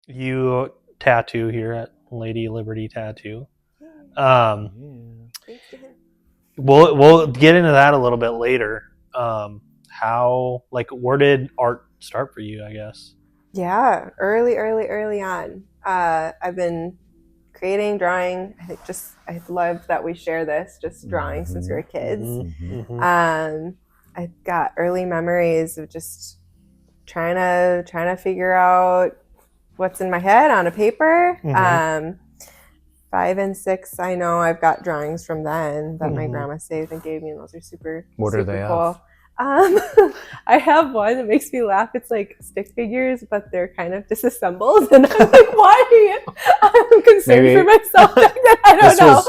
you tattoo here at Lady Liberty Tattoo. Thanks to him. We'll get into that a little bit later. How where did art start for you? I guess. Yeah, early on. I've been creating, drawing. I love that we share this, just drawing since we were kids. I've got early memories of just trying to figure out what's in my head on a paper. 5 and 6, I know I've got drawings from then that my grandma saved and gave me, and those are super cool. I have one that makes me laugh. It's like stick figures, but they're kind of disassembled, and I'm like, why? I'm concerned for myself. I don't know.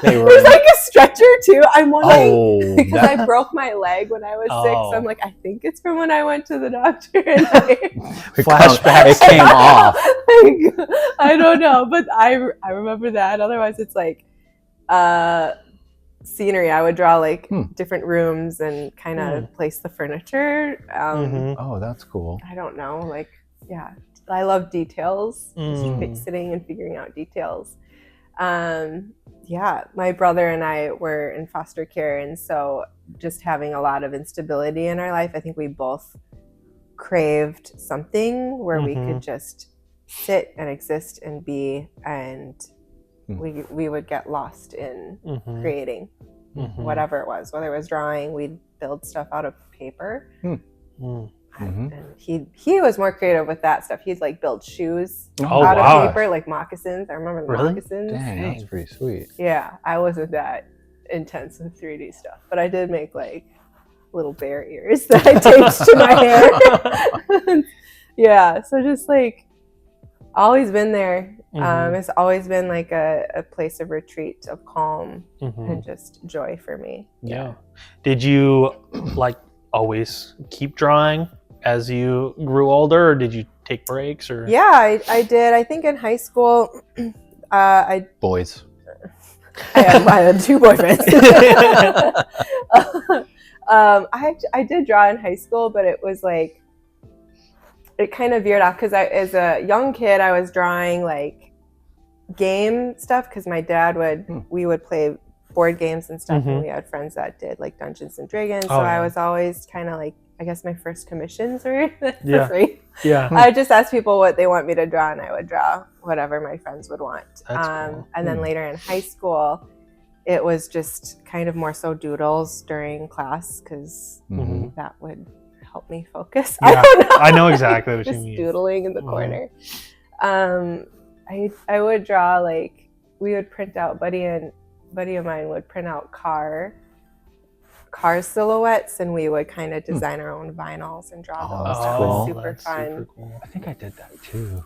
There's like a stretcher too. I'm wondering because I broke my leg when I was 6. So I'm like, I think it's from when I went to the doctor. And flashback. It came off. I don't know, but I remember that. Otherwise, it's like scenery. I would draw like different rooms and kind of place the furniture. Oh, that's cool. I don't know, like, yeah, I love details. Just sitting and figuring out details. Yeah, my brother and I were in foster care, and so just having a lot of instability in our life, I think we both craved something where we could just sit and exist and be, and we would get lost in creating whatever it was, whether it was drawing. We'd build stuff out of paper. And he was more creative with that stuff. He'd like build shoes out of paper, like moccasins. I remember the moccasins. Dang, that's pretty sweet. Yeah, I wasn't that intense with 3D stuff, but I did make like little bear ears that I taped to my hair. Yeah, so just like always been there. It's always been like a place of retreat, of calm, and just joy for me. Yeah. Did you always keep drawing as you grew older, or did you take breaks? Or yeah, I did. I think in high school, Boys. I had 2 boyfriends. I did draw in high school, but it was like, it kind of veered off because as a young kid, I was drawing like game stuff because my dad we would play board games and stuff, and we had friends that did like Dungeons and Dragons. So I was always kind of like, I guess my first commissions were for free. Yeah. I just asked people what they want me to draw, and I would draw whatever my friends would want. That's cool. And then later in high school, it was just kind of more so doodles during class because that would help me focus. Yeah, I don't know. I know exactly what you just mean. doodling in the corner. I would draw, like, we would print out, buddy of mine would print out car silhouettes, and we would kind of design our own vinyls and draw those. That was super fun. Super cool. I think I did that too.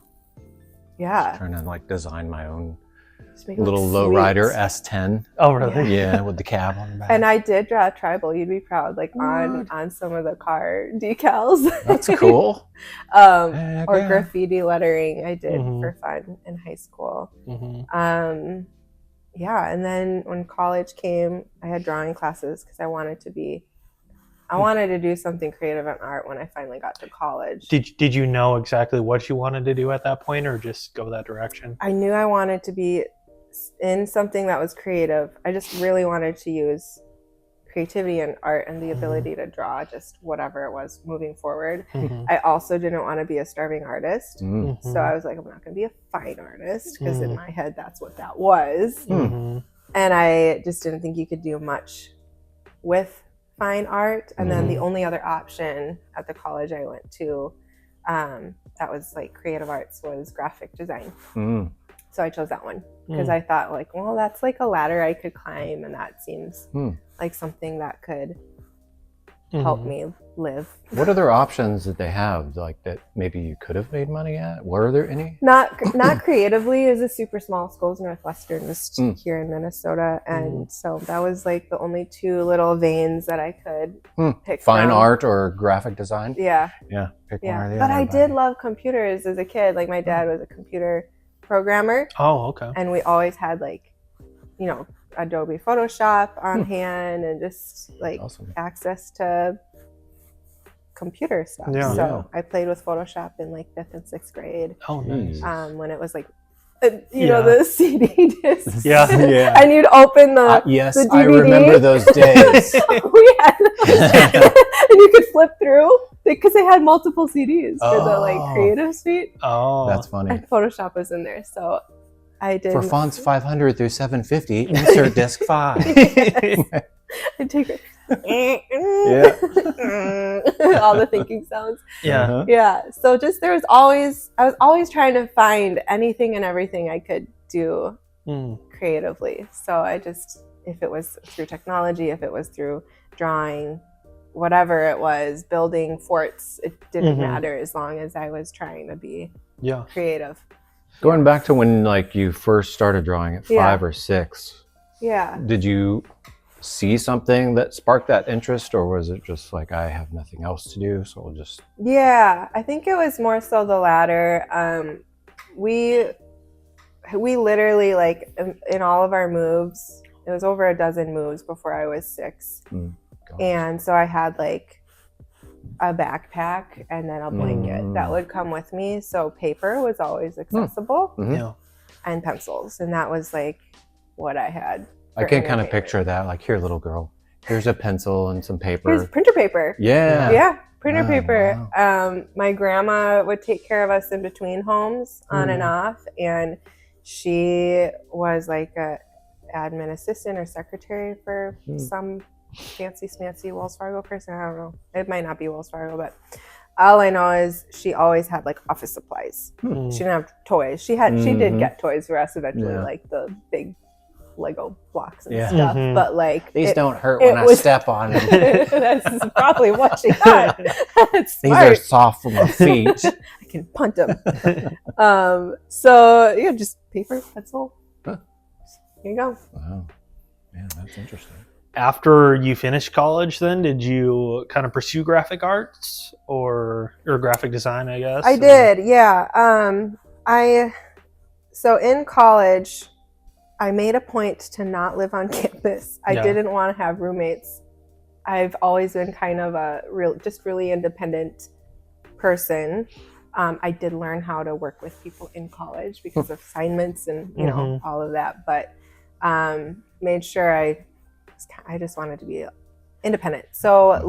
Yeah. Just trying to like design my own Just little lowrider S10. Oh, really? Yeah, with the cab on the back. And I did draw a tribal. You'd be proud, like on some of the car decals. That's cool. Or graffiti lettering I did for fun in high school. Yeah, and then when college came, I had drawing classes because I wanted to do something creative in art when I finally got to college. Did you know exactly what you wanted to do at that point, or just go that direction? I knew I wanted to be in something that was creative. I just really wanted to use creativity and art and the ability to draw just whatever it was moving forward. I also didn't want to be a starving artist. So I was like, I'm not going to be a fine artist, because in my head, that's what that was. And I just didn't think you could do much with fine art. And then the only other option at the college I went to that was like creative arts was graphic design. So I chose that one because I thought, like, well, that's like a ladder I could climb, and that seems like something that could help me live. What other options did they have, like, that maybe you could have made money at? Were there any? Not creatively. It was a super small school, Northwestern, just here in Minnesota, and so that was like the only 2 little veins that I could pick Fine from. art or graphic design? Yeah. Pick one or the But other. I did love computers as a kid. Like, my dad was a computer programmer. Oh, okay. And we always had, like, you know, Adobe Photoshop on hand, and just like access to computer stuff. Yeah. So I played with Photoshop in like 5th and 6th grade. Oh, nice. When it was like, you know, the CD discs. Yeah. Yeah. And you'd open the Yes, the I DVD. remember those days. We had and you could flip through because they had multiple CDs for the like Oh. creative suite. Oh, That's funny. And Photoshop was in there. So I did For fonts 500 through 750, insert disc 5. I'd take it. Yeah. All the thinking sounds. yeah. Uh-huh. Yeah. So just I was always trying to find anything and everything I could do Mm. creatively. So I just, if it was through technology, if it was through drawing, whatever it was, building forts, it didn't matter as long as I was trying to be Yeah. creative. Going back to when like you first started drawing at 5 or 6, Yeah. did you see something that sparked that interest, or was it just like, I have nothing else to do, so I'll just... Yeah, I think it was more so the latter. We literally, like, in all of our moves, it was over a dozen moves before I was 6. And so I had like a backpack and then a blanket that would come with me. So paper was always accessible Yeah. and pencils. And that was like what I had. I can kind of picture that, like, here, little girl, here's a pencil and some paper. Here's printer paper. Yeah. Yeah, printer Oh, paper. wow. My grandma would take care of us in between homes on and off. And she was like a admin assistant or secretary for some fancy smancy Wells Fargo person. I don't know. It might not be Wells Fargo, but all I know is she always had like office supplies. She didn't have toys. She did get toys for us eventually, like the big Lego blocks and stuff. But like These don't hurt when I step on them. That's probably what she got. That's These smart. are soft for my feet. I can punt them. So yeah, just paper, pencil. Here you go. Wow. Man, that's interesting. After you finished college, then did you kind of pursue graphic arts or graphic design? I guess I did. Yeah. So in college, I made a point to not live on campus. I didn't want to have roommates. I've always been kind of a really independent person. I did learn how to work with people in college because of assignments and you know all of that, but made sure I just wanted to be independent. So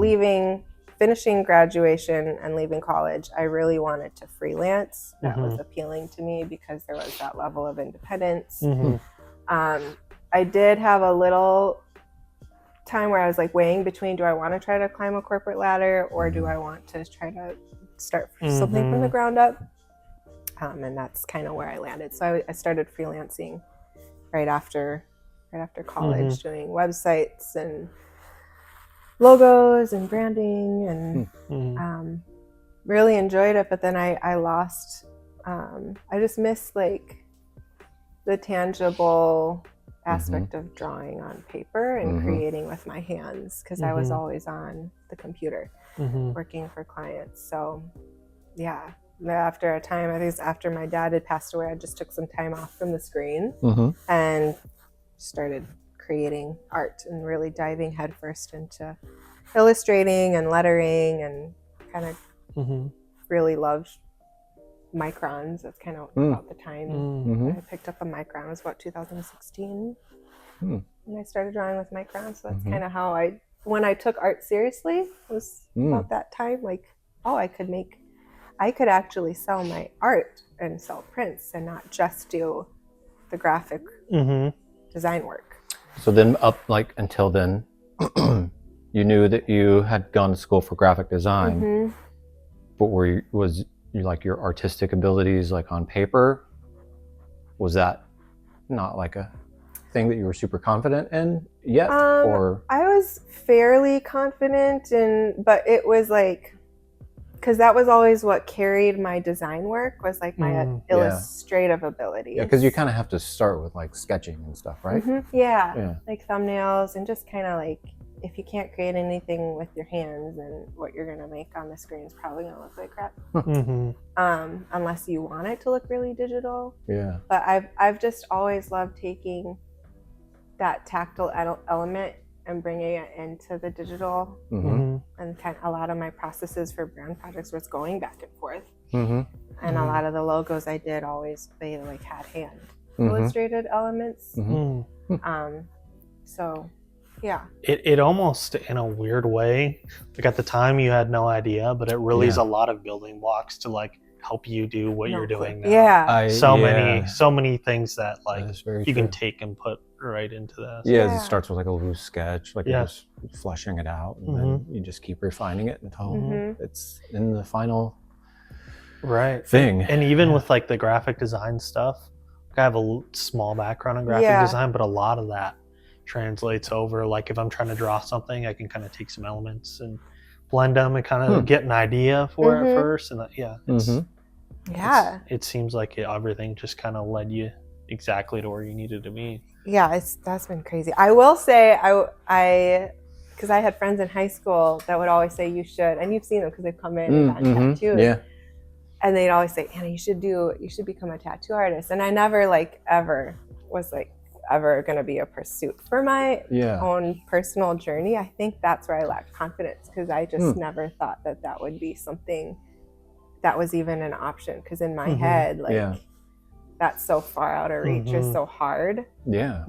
finishing graduation and leaving college, I really wanted to freelance. That was appealing to me because there was that level of independence. I did have a little time where I was like weighing between, do I want to try to climb a corporate ladder or do I want to try to start something from the ground up? And that's kind of where I landed. So I started freelancing right after college, doing websites and logos and branding and really enjoyed it. But then I lost, I just missed like the tangible aspect of drawing on paper and creating with my hands because I was always on the computer working for clients. So yeah, after a time, I think it's after my dad had passed away, I just took some time off from the screen and started creating art and really diving headfirst into illustrating and lettering and kind of really loved microns. That's kind of about the time I picked up a micron. It was about 2016 and I started drawing with microns. So that's kind of how when I took art seriously, it was about that time, like, oh, I could actually sell my art and sell prints and not just do the graphic design work. So then until then, you knew that you had gone to school for graphic design, but was like your artistic abilities like on paper, was that not like a thing that you were super confident in yet? Or I was fairly confident but it was like, because that was always what carried my design work was like my illustrative abilities. Yeah, because you kind of have to start with like sketching and stuff, right? Yeah, like thumbnails and just kind of like, if you can't create anything with your hands, then what you're gonna make on the screen is probably gonna look like crap. Unless you want it to look really digital. Yeah. But I've just always loved taking that tactile element and bringing it into the digital. Mm-hmm. And kind of a lot of my processes for brand projects was going back and forth. Mm-hmm. And a lot of the logos I did always, they like had hand illustrated elements. Mm-hmm. So yeah. It almost, in a weird way, like at the time you had no idea, but it really is a lot of building blocks to like help you do what you're doing now. Yeah. So many things that like you true. can take and put right into this. Yeah, it starts with like a loose sketch, like you're just fleshing it out, and then Mm-hmm. you just keep refining it until it's in the final thing. And even Yeah. with like the graphic design stuff, like, I have a small background in graphic design, but a lot of that translates over. Like if I'm trying to draw something, I can kind of take some elements and blend them and kind of get an idea for it first. And it seems like everything just kind of led you exactly to where you needed to be. Yeah, that's been crazy. I will say, because I had friends in high school that would always say you should, and you've seen them because they've come in and gotten tattoos. Yeah. And they'd always say, Anna, you should become a tattoo artist. And I never like ever was like ever going to be a pursuit for my own personal journey. I think that's where I lacked confidence, because I just never thought that would be something that was even an option. Because in my head, like that's so far out of reach, or so hard. Yeah.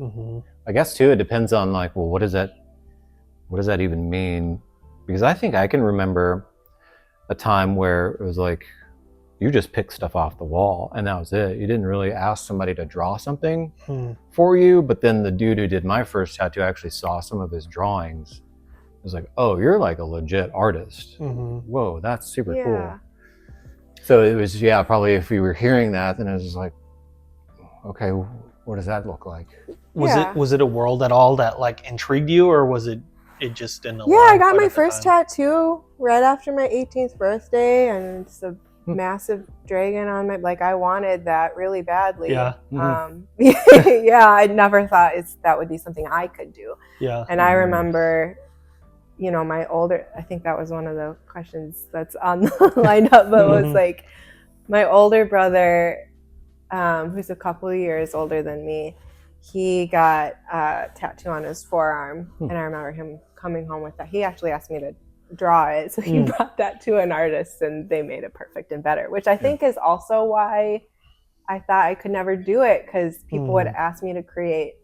I guess too, it depends on like, well, what does that even mean? Because I think I can remember a time where it was like, you just picked stuff off the wall and that was it. You didn't really ask somebody to draw something for you. But then the dude who did my first tattoo actually saw some of his drawings. It was like, oh, you're like a legit artist. Whoa, that's super cool. So it was, probably if we were hearing that, then it was just like, okay, what does that look like? Was it a world at all that like intrigued you, or was it just didn't align? Yeah, I got my first tattoo right after my 18th birthday, and it's a massive dragon on my, like, I wanted that really badly. Yeah. I never thought that would be something I could do. Yeah. And I remember, my older, I think that was one of the questions that's on the lineup, but it was like my older brother, who's a couple of years older than me, he got a tattoo on his forearm, and I remember him coming home with that. He actually asked me to draw it, so he brought that to an artist, and they made it perfect and better, which I think is also why I thought I could never do it, because people would ask me to create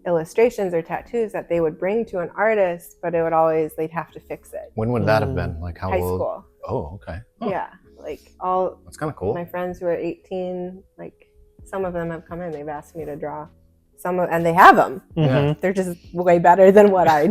illustrations or tattoos that they would bring to an artist, but it would always, they'd have to fix it. When would that have been? Like how high old? School. Oh, okay. Oh. Yeah, like all that's kind of cool. My friends who are 18, like some of them have come in, they've asked me to draw and they have them. They're just way better than what I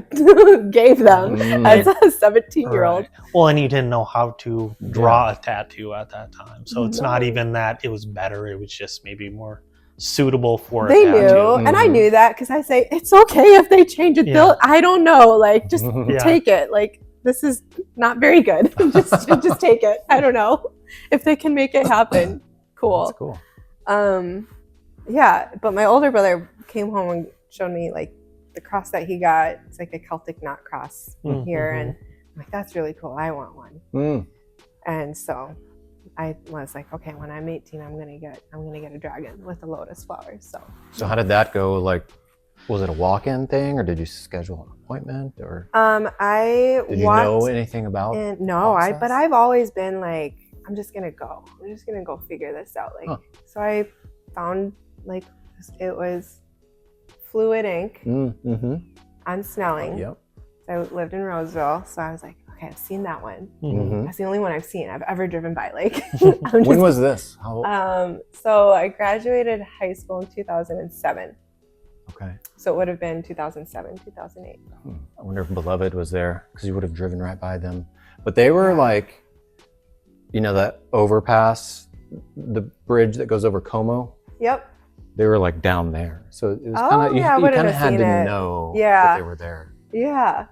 gave them as a 17-year-old. Well, and you didn't know how to draw a tattoo at that time, so it's not even that it was better, it was just maybe more suitable for a tattoo. They knew, and I knew that, because I say, it's okay if they change it. I don't know, like, just take it. Like, this is not very good. just take it. I don't know. If they can make it happen, cool. That's cool. But my older brother came home and showed me like the cross that he got. It's like a Celtic knot cross here, and I'm like, that's really cool. I want one. And so I was like, okay, when I'm 18, I'm gonna get a dragon with a lotus flower. So how did that go? Like, was it a walk-in thing, or did you schedule an appointment, or did you know anything about? But I've always been like, I'm just gonna go figure this out. Like, so I found like it was fluid ink on Snelling. Yep. I lived in Roseville, so I was like, okay, I've seen that one. That's the only one I've ever driven by. Like, when was this? How old? So I graduated high school in 2007. Okay. So it would have been 2007, 2008. I wonder if Beloved was there, because you would have driven right by them. But they were like, that overpass, the bridge that goes over Como. Yep. They were like down there, so it was kind of you kind of had to know that they were there. Yeah.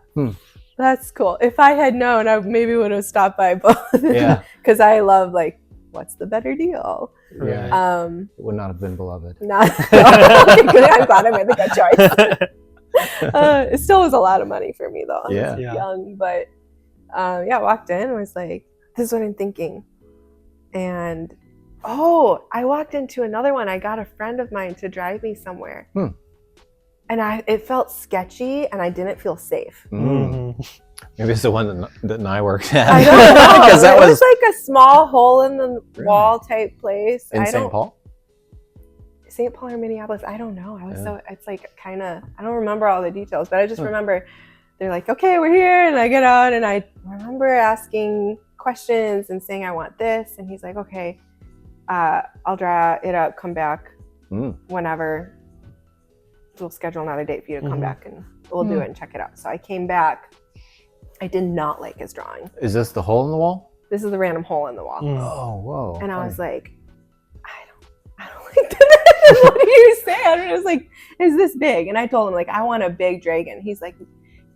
That's cool. If I had known, I maybe would have stopped by both. Yeah. Because I love, like, what's the better deal? Yeah. It would not have been Beloved. I'm glad I made the good choice. It still was a lot of money for me though. I was young, but walked in and was like, this is what I'm thinking. And I walked into another one. I got a friend of mine to drive me somewhere. and it felt sketchy, and I didn't feel safe. Mm-hmm. Maybe it's the one that Nye worked at. I don't know. Because that it was like a small hole in the wall type place. in St. Paul. St. Paul or Minneapolis, I don't know. It's like kind of, I don't remember all the details, but I just remember they're like, okay, we're here. And I get out and I remember asking questions and saying, I want this. And he's like, okay, I'll draw it up, come back whenever. We'll schedule another date for you to come back and we'll do it and check it out. So I came back. I did not like his drawing. Is this the hole in the wall? This is the random hole in the wall. Oh, whoa. And I was like, I don't like this. What do you say? I was like, is this big? And I told him, like, I want a big dragon. He's like,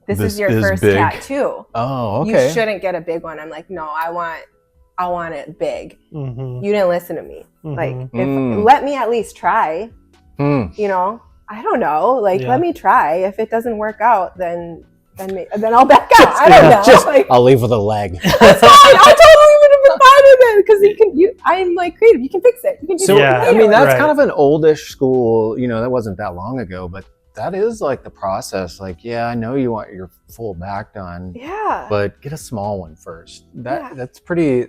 this is your first big. tattoo. Oh, okay. You shouldn't get a big one. I'm like, no, I want it big. Mm-hmm. You didn't listen to me. Mm-hmm. Like, let me at least try. You know, I don't know. Like, let me try. If it doesn't work out, then I'll back out. I don't know. I'll leave with a leg. That's fine. I totally would have been fine with it because I'm like creative. You can fix it. You can do it. I mean, that's kind of an oldish school. You know, that wasn't that long ago, but that is like the process. Like, yeah, I know you want your full back done. Yeah. But get a small one first. That's pretty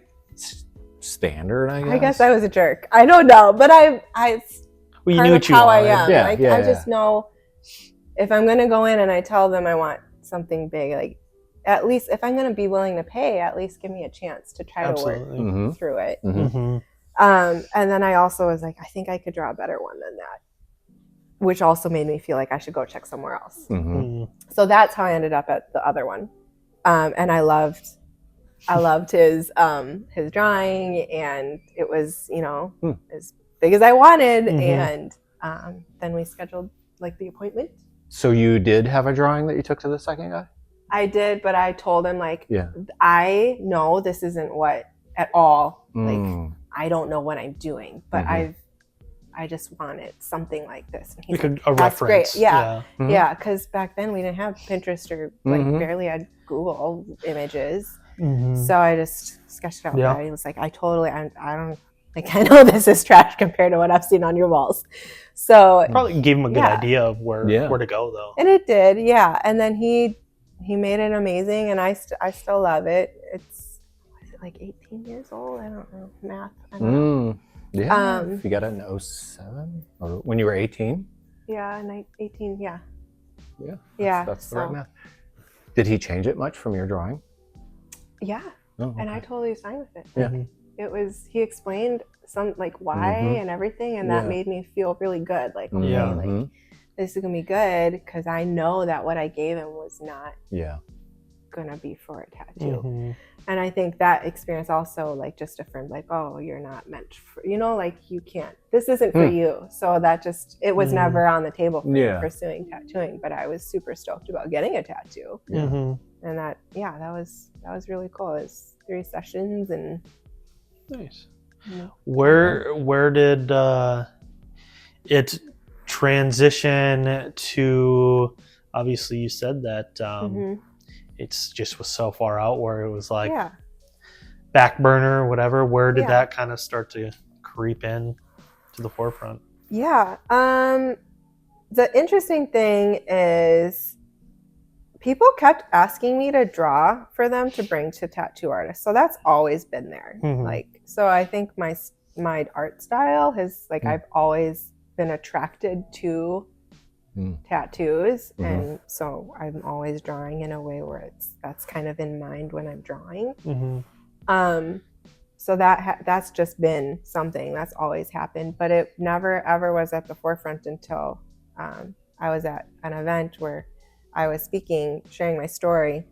standard, I guess. I guess I was a jerk. I don't know, but Well, you knew what you how wanted. I am. Yeah, I just know if I'm gonna go in and I tell them I want something big, like at least if I'm gonna be willing to pay, at least give me a chance to try to work through it. Mm-hmm. And then I also was like, I think I could draw a better one than that, which also made me feel like I should go check somewhere else. So that's how I ended up at the other one. And I loved his drawing, and it was, you know, as big as I wanted. And then we scheduled like the appointment. So you did have a drawing that you took to the second guy? I did, but I told him, like, I know this isn't what at all. Like, I don't know what I'm doing, but I just wanted something like this. And he's like, a that's reference. Great. Yeah. Because back then we didn't have Pinterest or like barely had Google images. So I just sketched it out. Yeah. He was like, I don't, like, I know this is trash compared to what I've seen on your walls. So probably gave him a good idea of where to go, though. And it did, yeah. And then he made it amazing, and I still love it. It's like 18 years old. I don't know math. I don't know. Yeah. You got it in 07 or when you were 18? Yeah, 18. Yeah. Yeah. That's the right math. Did he change it much from your drawing? Yeah. Oh, okay. And I totally was fine with it. Yeah. It was, he explained some, like, why and everything, and that made me feel really good. Like, okay, like, this is gonna be good because I know that what I gave him was not gonna be for a tattoo. And I think that experience also, like, just affirmed, like, oh, you're not meant for, you know, like, you can't, this isn't for you. So that just, it was never on the table for me pursuing tattooing, but I was super stoked about getting a tattoo. And that was really cool. It was 3 sessions and nice. Where did it transition to? Obviously, you said that it's just was so far out where it was like back burner or whatever. Where did that kind of start to creep in to the forefront? Yeah. The interesting thing is, people kept asking me to draw for them to bring to tattoo artists. So that's always been there. Like, so I think my art style has, like, I've always been attracted to tattoos. And so I'm always drawing in a way where that's kind of in mind when I'm drawing. So that's just been something that's always happened, but it never ever was at the forefront until I was at an event where I was speaking, sharing my story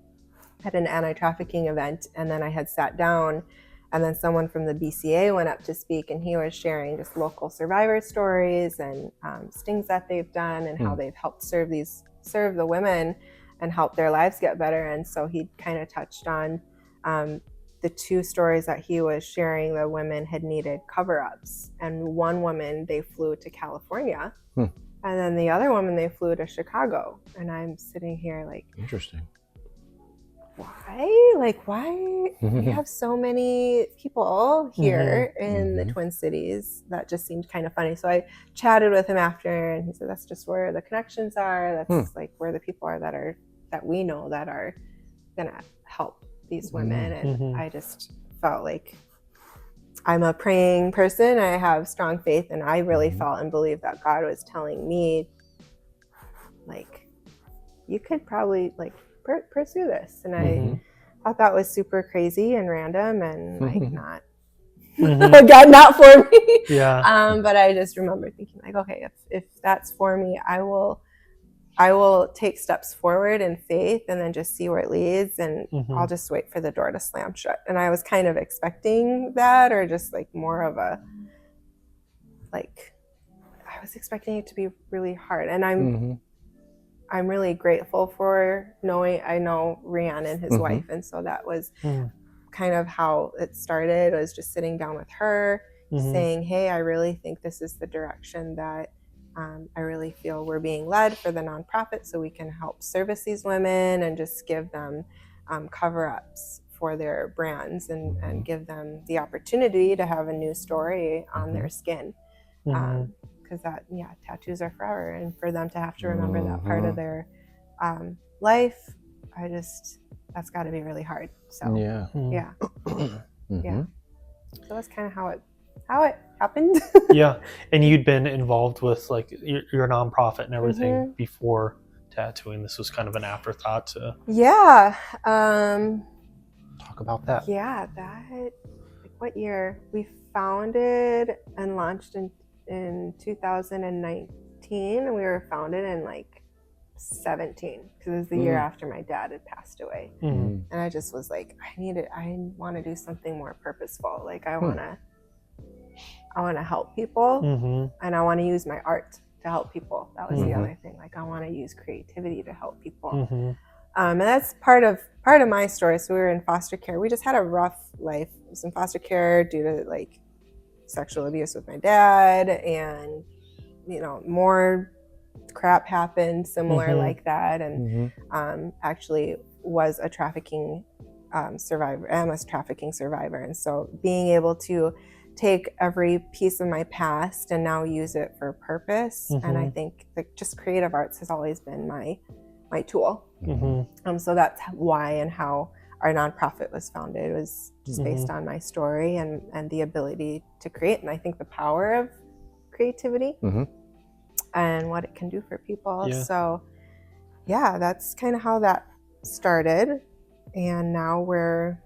at an anti-trafficking event, and then I had sat down, and then someone from the BCA went up to speak, and he was sharing just local survivor stories and stings that they've done and how they've helped serve the women and help their lives get better. And so he kind of touched on the 2 stories that he was sharing. The women had needed cover-ups, and one woman, they flew to California. And then the other woman, they flew to Chicago. And I'm sitting here like, interesting. why we have so many people here in the Twin Cities. That just seemed kind of funny. So I chatted with him after, and he said that's just where the connections are. That's like where the people are that we know that are gonna help these women. And I just felt like I'm a praying person. I have strong faith, and I really felt and believed that God was telling me, like, you could probably like pursue this. And I thought that was super crazy and random and like not God, not for me. But I just remember thinking like, okay, if that's for me, I will take steps forward in faith and then just see where it leads, and I'll just wait for the door to slam shut. And I was kind of expecting that, or just like more of a, like, I was expecting it to be really hard. And I'm really grateful for I know Rian and his wife. And so that was kind of how it started, was just sitting down with her, saying, hey, I really think this is the direction that I really feel we're being led for the nonprofit, so we can help service these women and just give them cover-ups for their brands and give them the opportunity to have a new story on their skin. Because tattoos are forever, and for them to have to remember that part of their life, that's got to be really hard. So so that's kind of how it happened. And you'd been involved with like your nonprofit and everything before tattooing. This was kind of an afterthought to talk about that. Like, what year we founded and launched in 2019, and we were founded in like 17, because it was the year after my dad had passed away. And I just was like, I want to do something more purposeful. Like, I want to help people, and I want to use my art to help people. That was the other thing. Like, I want to use creativity to help people. And that's part of my story. So we were in foster care. We just had a rough life. I was in foster care due to like sexual abuse with my dad, and more crap happened similar like that. And actually was a trafficking survivor. I'm a trafficking survivor. And so being able to take every piece of my past and now use it for purpose. And I think like just creative arts has always been my tool. So that's why and how our nonprofit was founded. It was just based on my story and the ability to create. And I think the power of creativity and what it can do for people. So that's kind of how that started. And now we're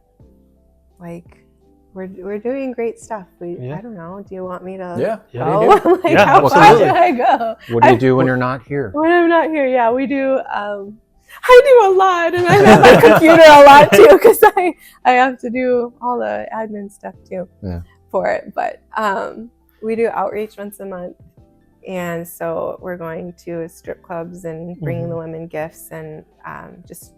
doing great stuff. I don't know. Do you want me to go? How far should I go? What do you do when you're not here? When I'm not here, we do. I do a lot, and I'm at my computer a lot too, because I have to do all the admin stuff too for it. But we do outreach once a month, and so we're going to strip clubs and bringing the women gifts, and just.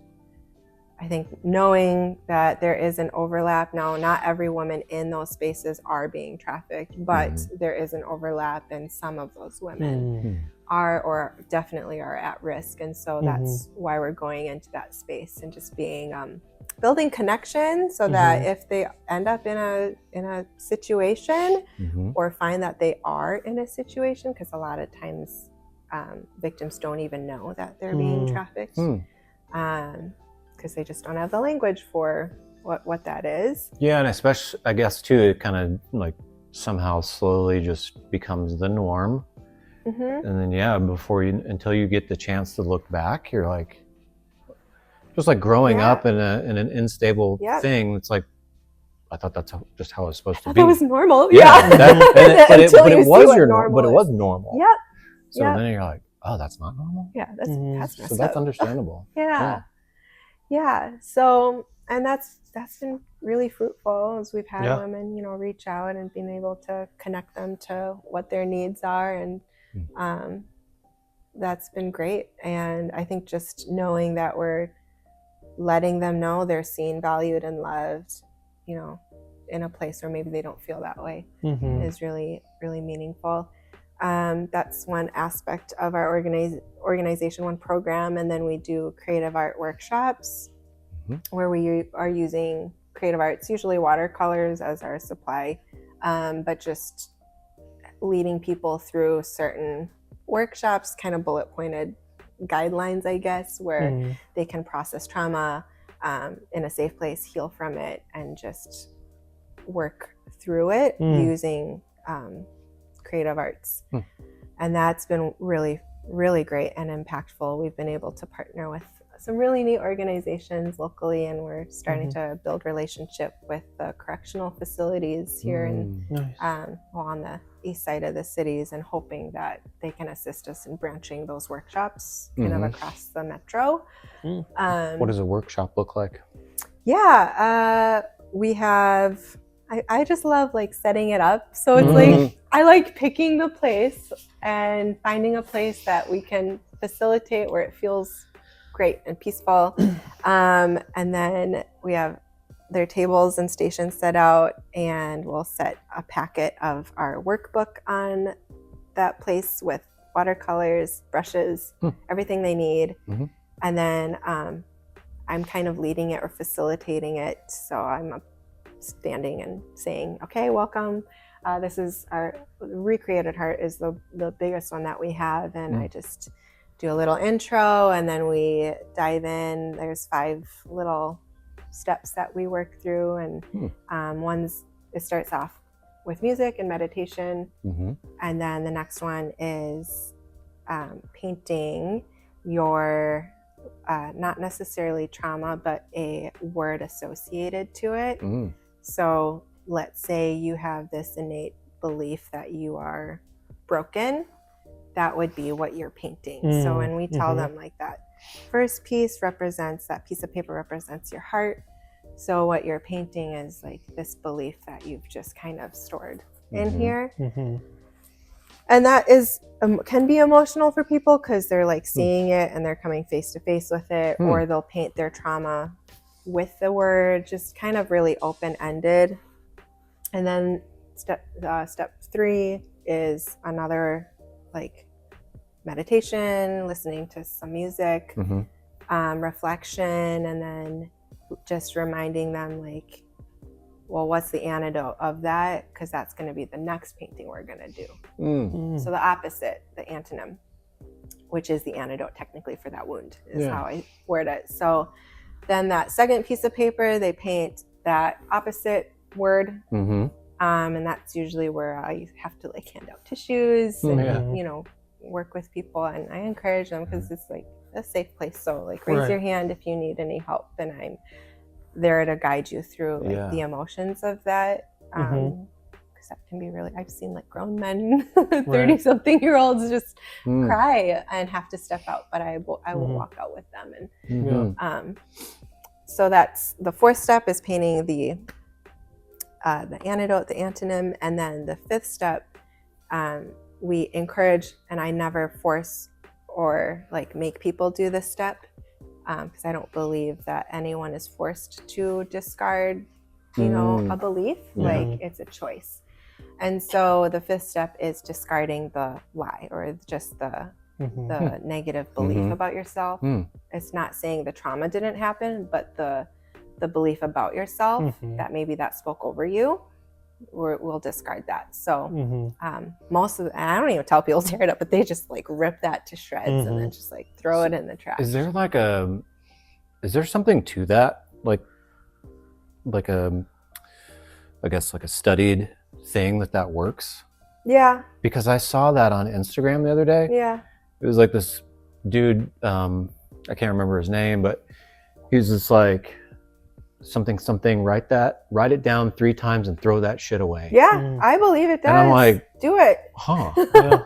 I think knowing that there is an overlap now, not every woman in those spaces are being trafficked, but there is an overlap, and some of those women are or definitely are at risk. And so that's why we're going into that space and just being building connection, so that if they end up in a situation or find that they are in a situation, because a lot of times victims don't even know that they're being trafficked. Because they just don't have the language for what that is. Yeah, and especially, I guess, too, it kind of like somehow slowly just becomes the norm. And then, until you get the chance to look back, you're like, just like growing up in an unstable thing. It's like, I thought that's just how it was supposed to be. That was normal. But it was normal. Yep. So then you're like, oh, that's not normal? Yeah, that's messed so that's understandable. So, and that's been really fruitful, as we've had women, reach out and being able to connect them to what their needs are. And that's been great. And I think just knowing that we're letting them know they're seen, valued, and loved, in a place where maybe they don't feel that way is really, really meaningful. That's one aspect of our organization, one program. And then we do creative art workshops where we are using creative arts, usually watercolors as our supply, but just leading people through certain workshops, kind of bullet pointed guidelines, I guess, where they can process trauma in a safe place, heal from it, and just work through it using creative arts. And that's been really, really great and impactful. We've been able to partner with some really neat organizations locally, and we're starting to build relationship with the correctional facilities here on the east side of the cities, and hoping that they can assist us in branching those workshops kind of across the metro. What does a workshop look like? Yeah, we have, I just love like setting it up. So it's like, I like picking the place and finding a place that we can facilitate where it feels great and peaceful. And then we have their tables and stations set out, and we'll set a packet of our workbook on that place with watercolors, brushes, everything they need. And then I'm kind of leading it or facilitating it. So I'm standing and saying, okay, welcome. This is our Recreated Heart is the biggest one that we have. And I just do a little intro, and then we dive in. There's 5 little steps that we work through. And it starts off with music and meditation. And then the next one is painting your not necessarily trauma, but a word associated to it. So let's say you have this innate belief that you are broken. That would be what you're painting. So when we tell them like that first piece represents, that piece of paper represents your heart. So what you're painting is like this belief that you've just kind of stored in here. And that is can be emotional for people because they're like seeing it and they're coming face to face with it, or they'll paint their trauma with the word, just kind of really open-ended. And then step 3 is another like meditation, listening to some music, reflection, and then just reminding them like, well, what's the antidote of that? Because that's going to be the next painting we're going to do. So the opposite, the antonym, which is the antidote technically for that wound, is how I word it. So then that second piece of paper, they paint that opposite word. And that's usually where I have to like hand out tissues and, you know, work with people. And I encourage them because it's like a safe place. So like raise your hand if you need any help, and I'm there to guide you through like the emotions of that. Because that can be really, I've seen like grown men, 30-something-year-olds just cry and have to step out, but I will walk out with them. And so that's the 4th step, is painting the antidote, the antonym. And then the 5th step, we encourage, and I never force or like make people do this step, because I don't believe that anyone is forced to discard, you know, a belief. Like it's a choice. And so the 5th step is discarding the lie, or just the negative belief about yourself. It's not saying the trauma didn't happen, but the belief about yourself that maybe that spoke over you, we'll discard that. So most of the, and I don't even tell people to tear it up, but they just like rip that to shreds and then just like throw it in the trash. Is there like is there something to that? Like I guess like a studied thing that works? Yeah. Because I saw that on Instagram the other day. Yeah. It was like this dude, I can't remember his name, but he was just like, something, write it down 3 times and throw that shit away. Yeah, I believe it does. And I'm like, do it.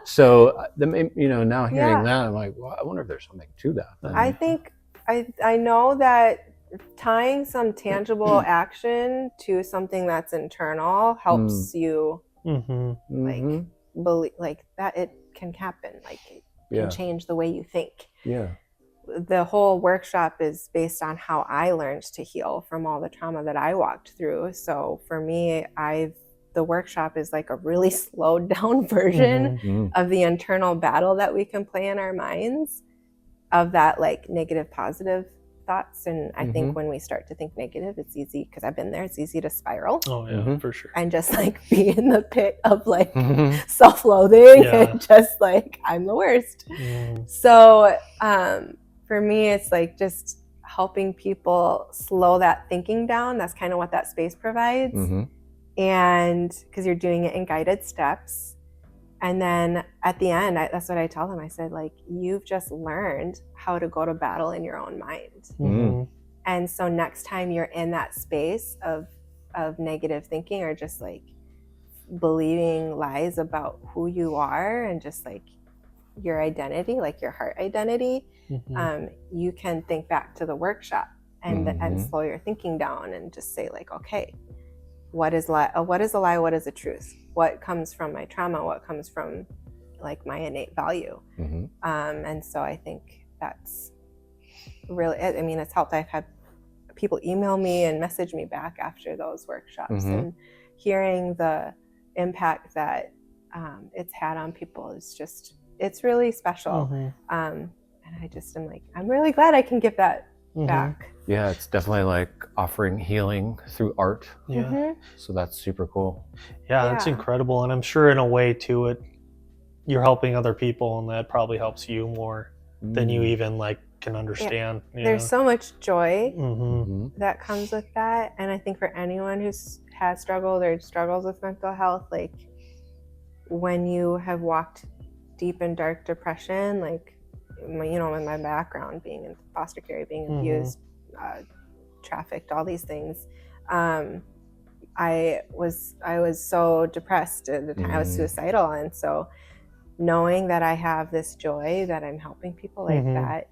So you know, now hearing that, I'm like, well, I wonder if there's something to that then. I think I know that tying some tangible action to something that's internal helps you like believe like that it can happen, like it can change the way you think. The whole workshop is based on how I learned to heal from all the trauma that I walked through. So for me, the workshop is like a really slowed down version of the internal battle that we can play in our minds, of that like negative positive thoughts. And I think when we start to think negative, it's easy, because I've been there, it's easy to spiral. Oh yeah, for sure. And just like be in the pit of like self-loathing and just like, I'm the worst. So for me, it's like just helping people slow that thinking down. That's kind of what that space provides. And because you're doing it in guided steps. And then at the end, that's what I tell them. I said, like, you've just learned how to go to battle in your own mind. And so next time you're in that space of negative thinking, or just like believing lies about who you are and just like your identity, like your heart identity, you can think back to the workshop and slow your thinking down and just say like, okay, what is a lie? What is a truth? What comes from my trauma? What comes from like my innate value? And so I think that's really, I mean, it's helped. I've had people email me and message me back after those workshops, and hearing the impact that it's had on people is just, it's really special. And I just am like, I'm really glad I can give that back. Yeah, it's definitely like offering healing through art. So that's super cool. Yeah, that's incredible. And I'm sure in a way too, you're helping other people, and that probably helps you more than you even like can understand. There's so much joy that comes with that. And I think for anyone who has struggled or struggles with mental health, like when you have walked deep and dark depression, like, you know, in my background, being in foster care, being abused, trafficked, all these things, I was so depressed at the time. I was suicidal. And so knowing that I have this joy, that I'm helping people like that,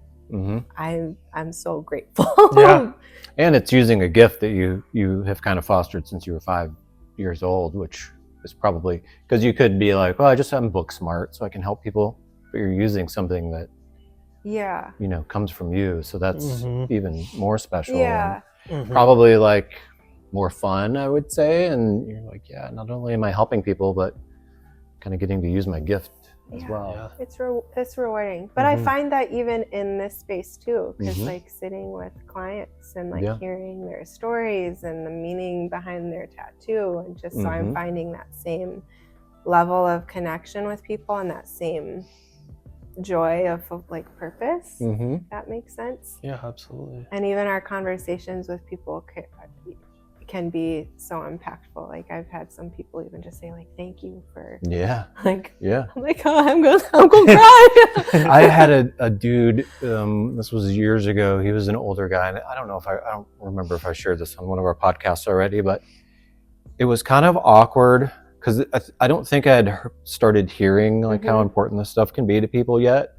I'm so grateful. And it's using a gift that you have kind of fostered since you were 5 years old, which is probably because you could be like, well, I'm book smart, so I can help people, but you're using something that you know comes from you, so that's even more special. And probably like more fun, I would say. And you're like, not only am I helping people, but kind of getting to use my gift as well. It's rewarding. But I find that even in this space too, because like sitting with clients and like hearing their stories and the meaning behind their tattoo, and just so I'm finding that same level of connection with people and that same joy of like purpose. That makes sense. Yeah, absolutely. And even our conversations with people can be so impactful. Like I've had some people even just say like, thank you for like, I'm like, oh, I'm gonna cry. I had a dude, this was years ago, he was an older guy, and I don't remember if I shared this on one of our podcasts already, but it was kind of awkward because I don't think I had started hearing like how important this stuff can be to people yet.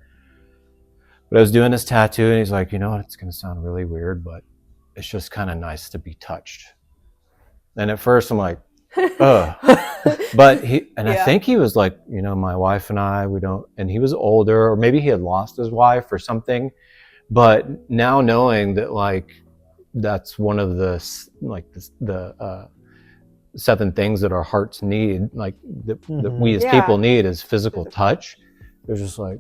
But I was doing this tattoo, and he's like, you know what, it's gonna sound really weird, but it's just kind of nice to be touched. And at first I'm like, ugh. But I think he was like, you know, my wife and I, and he was older, or maybe he had lost his wife or something. But now knowing that like, that's one of the 7 things that our hearts need, like that we as people need, is physical touch. It was just like,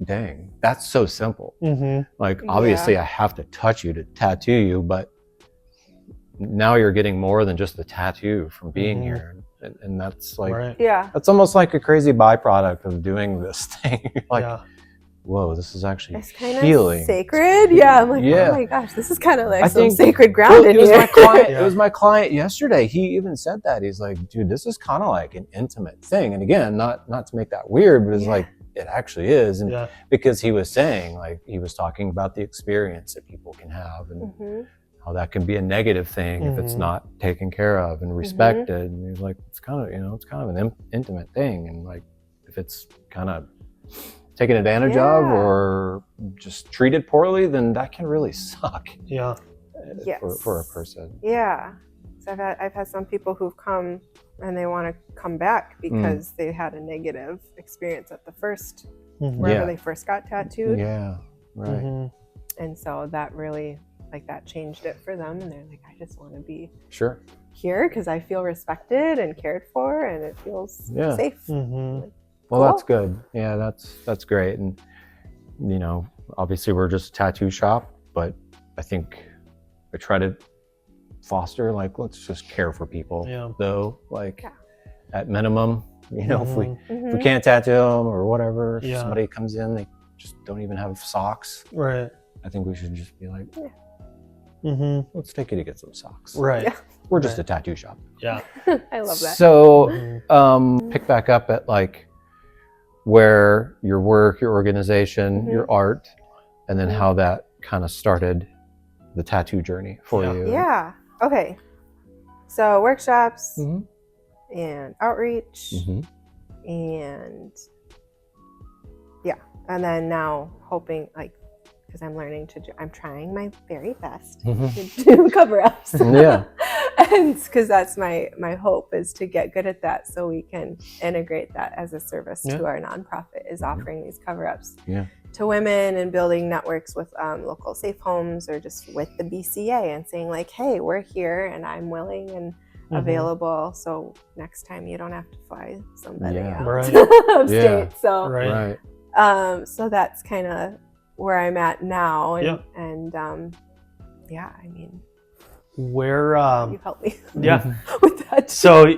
dang, that's so simple. Like obviously I have to touch you to tattoo you, but now you're getting more than just the tattoo from being here. And that's like, that's almost like a crazy byproduct of doing this thing. You're like, whoa, this is actually healing. Sacred. I'm like, oh my gosh, this is kind of like some sacred ground in here. It was my client yesterday. He even said that. He's like, dude, this is kind of like an intimate thing. And again, not to make that weird, but it's like, it actually is. And because he was saying, like, he was talking about the experience that people can have, and how that can be a negative thing if it's not taken care of and respected. And he's like, it's kind of an intimate thing. And like, if it's kind of taken advantage of or just treated poorly, then that can really suck. For a person. So I've had some people who've come and they want to come back because they had a negative experience at the first, wherever they first got tattooed. And so that really, like, that changed it for them. And they're like, I just want to be here because I feel respected and cared for, and it feels safe. Like, well, that's good. Yeah, that's great. And, you know, obviously we're just a tattoo shop, but I think I try to foster, like, let's just care for people, though, like at minimum, you know, if we can't tattoo them or whatever, if somebody comes in, they just don't even have socks. Right. I think we should just be like, let's take you to get some socks. Right. Yeah. We're just a tattoo shop. Yeah. I love that. So, pick back up at like where your work, your organization, your art, and then how that kind of started the tattoo journey for you. Yeah. Okay. So workshops and outreach and and then now hoping, like, because I'm learning to I'm trying my very best to do cover-ups. Yeah. And because that's my hope, is to get good at that so we can integrate that as a service to our nonprofit, is offering these cover-ups to women and building networks with local safe homes or just with the BCA and saying like, hey, we're here and I'm willing and available, so next time you don't have to fly somebody out upstate. So so that's kind of where I'm at now, and I mean, where you help me with that. So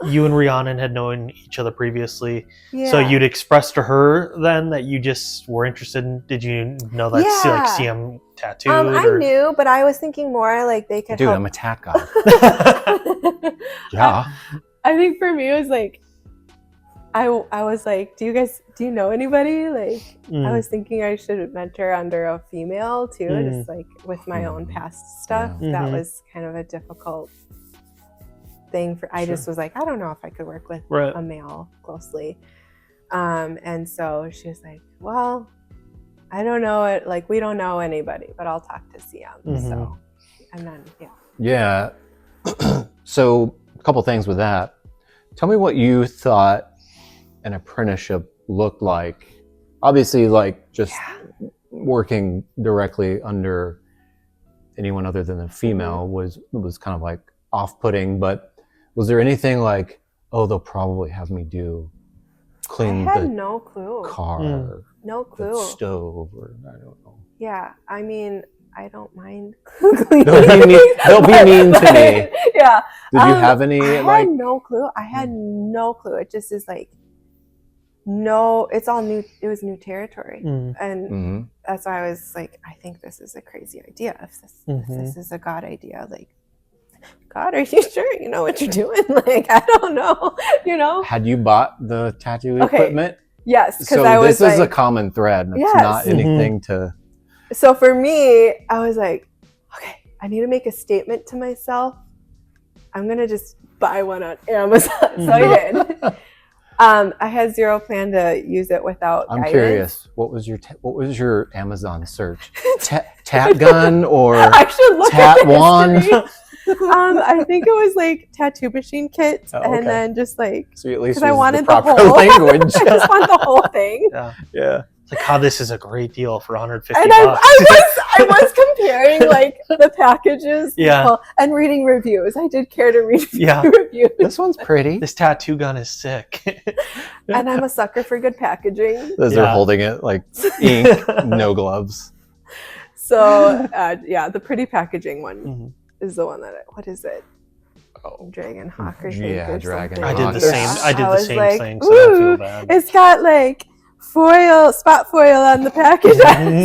you and Rhiannon had known each other previously. So you'd expressed to her then that you just were interested in, did you know that like CM tattooed? I knew, but I was thinking more like they could help. I'm a tat guy. I think for me it was like, I was like, do you know anybody? Like, I was thinking I should mentor under a female too, just like with my own past stuff. That was kind of a difficult thing for, I just was like, I don't know if I could work with a male closely. And so she was like, well, I don't know it. Like, we don't know anybody, but I'll talk to CM. So, and then, So a couple things with that. Tell me what you thought an apprenticeship looked like. Obviously, like just working directly under anyone other than a female was kind of like off-putting, but was there anything like, oh, they'll probably have me clean I had the no clue. car, no clue, the stove, or I don't know. Yeah, I mean, I don't mind cleaning. They'll be mean to me. Yeah. Did you have any? I had no clue. I had no clue. It just is like, it's all new. It was new territory, and that's why I was like, I think this is a crazy idea. If this is a God idea, like, God, are you sure you know what you're doing? Like, I don't know. You know. Had you bought the tattoo equipment? Yes, because so this is a common thread. It's not anything to. So for me, I was like, okay, I need to make a statement to myself. I'm gonna just buy one on Amazon. So I did. I had zero plan to use it without guidance. Curious. What was your Amazon search? Tat gun or tat wand? I think it was like tattoo machine kits, and then just like, so at least because I wanted the proper whole language. I just want the whole thing. Yeah. Like, how this is a great deal for $150. And I was comparing like the packages, and reading reviews. I did care to read reviews. This one's pretty. This tattoo gun is sick. And I'm a sucker for good packaging. Those are holding it like ink, no gloves. So the pretty packaging one is the one that what is it? Dragon Hawk, I think. Yeah, Dragon Hawk. I did the same thing, so I don't feel bad. It's got like spot foil on the package.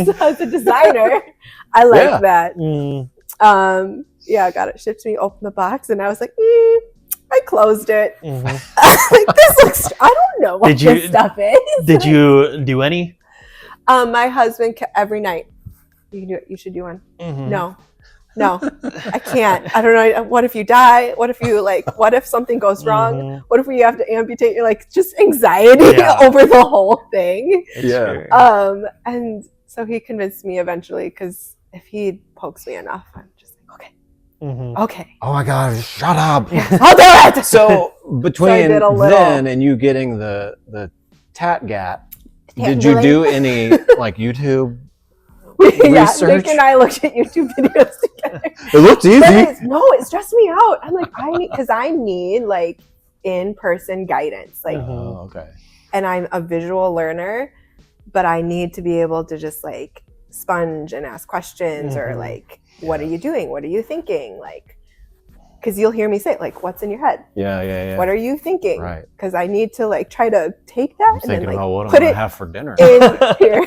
So as a designer, I like that. I got it shipped to me, opened the box, and I was like, I closed it. Like, this looks, I don't know what this stuff is. Did you do any? My husband, every night, you can do it. You should do one. No, I can't. I don't know. What if you die? What if you what if something goes wrong? What if we have to amputate? You're like, just anxiety over the whole thing. And so he convinced me eventually, because if he pokes me enough, I'm just like, okay. Oh my God, shut up. I'll do it. So between then and you getting the tat gat, did you do any like YouTube research? Nick and I looked at YouTube videos together. It looked easy. It stressed me out. I'm like, I need like in-person guidance. Like, okay. And I'm a visual learner, but I need to be able to just like sponge and ask questions or like, what are you doing? What are you thinking? Like, because you'll hear me say like, what's in your head? Yeah. What are you thinking? Right. Because I need to like try to take that I'm thinking and then like about what I'm put gonna it have for dinner. in here.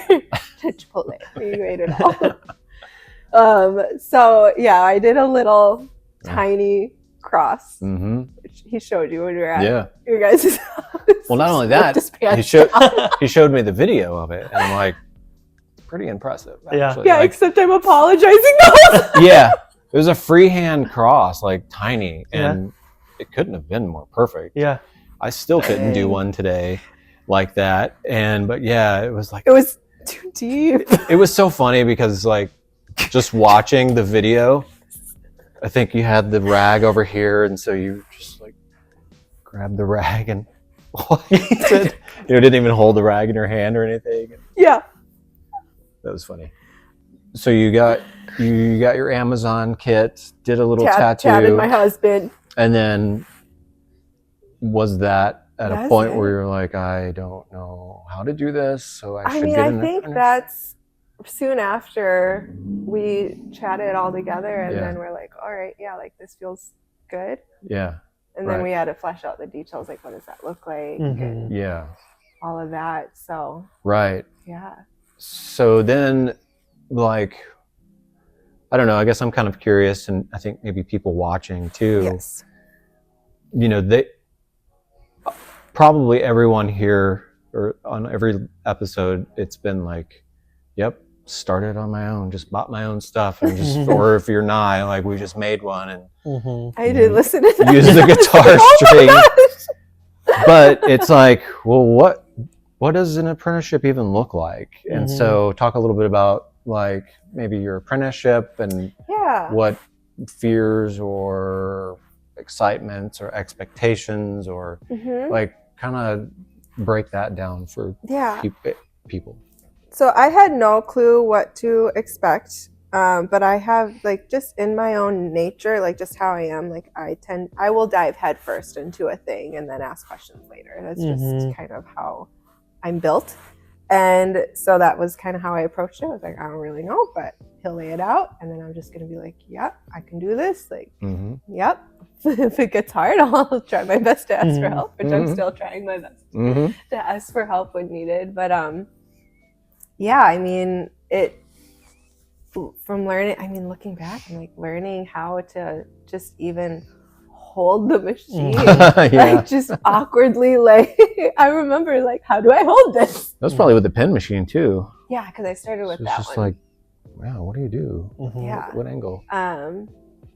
Chipotle. You ate it all. So yeah, I did a little tiny cross, which he showed you when we were at your guys' house. Well, not only that, he showed me the video of it, and I'm like, pretty impressive. Actually. Yeah, like, except I'm apologizing though. Yeah, it was a freehand cross, like tiny, and it couldn't have been more perfect. Yeah, I still couldn't do one today like that, but yeah, it was like it was too deep. It was so funny because like just watching the video, I think you had the rag over here, and so you just like grabbed the rag and didn't even hold the rag in your hand or anything. Yeah, that was funny. So you got your Amazon kit, did a little tattoo, chatted my husband, and then was that at a point where you're like, I don't know how to do this, so I should get an I think that's soon after we chatted all together, and then we're like, all right, like this feels good. Yeah. And then we had to flesh out the details, like what does that look like? And all of that. So yeah. So then, like, I don't know, I guess I'm kind of curious, and I think maybe people watching too. Yes. You know, they probably everyone here or on every episode, it's been like, yep, started on my own, just bought my own stuff, and just or if you're not, like we just made one and I did listen to that. Use the guitar string. But it's like, well, what does an apprenticeship even look like? And so talk a little bit about like maybe your apprenticeship and what fears or excitements or expectations or like kind of break that down for people. So I had no clue what to expect, but I have like just in my own nature, like just how I am, like I will dive headfirst into a thing and then ask questions later. That's just kind of how I'm built. And so that was kind of how I approached it. I was like, I don't really know, but he'll lay it out. And then I'm just going to be like, yep, I can do this. Like, yep. If it gets hard, I'll try my best to ask for help, which I'm still trying my best to ask for help when needed. But yeah, I mean, from learning, I mean, looking back, I'm like learning how to just even hold the machine, like just awkwardly, like I remember like, how do I hold this? That was probably with the pen machine too. Yeah, because I started with that just one. Like, wow, what do you do? Yeah. What angle?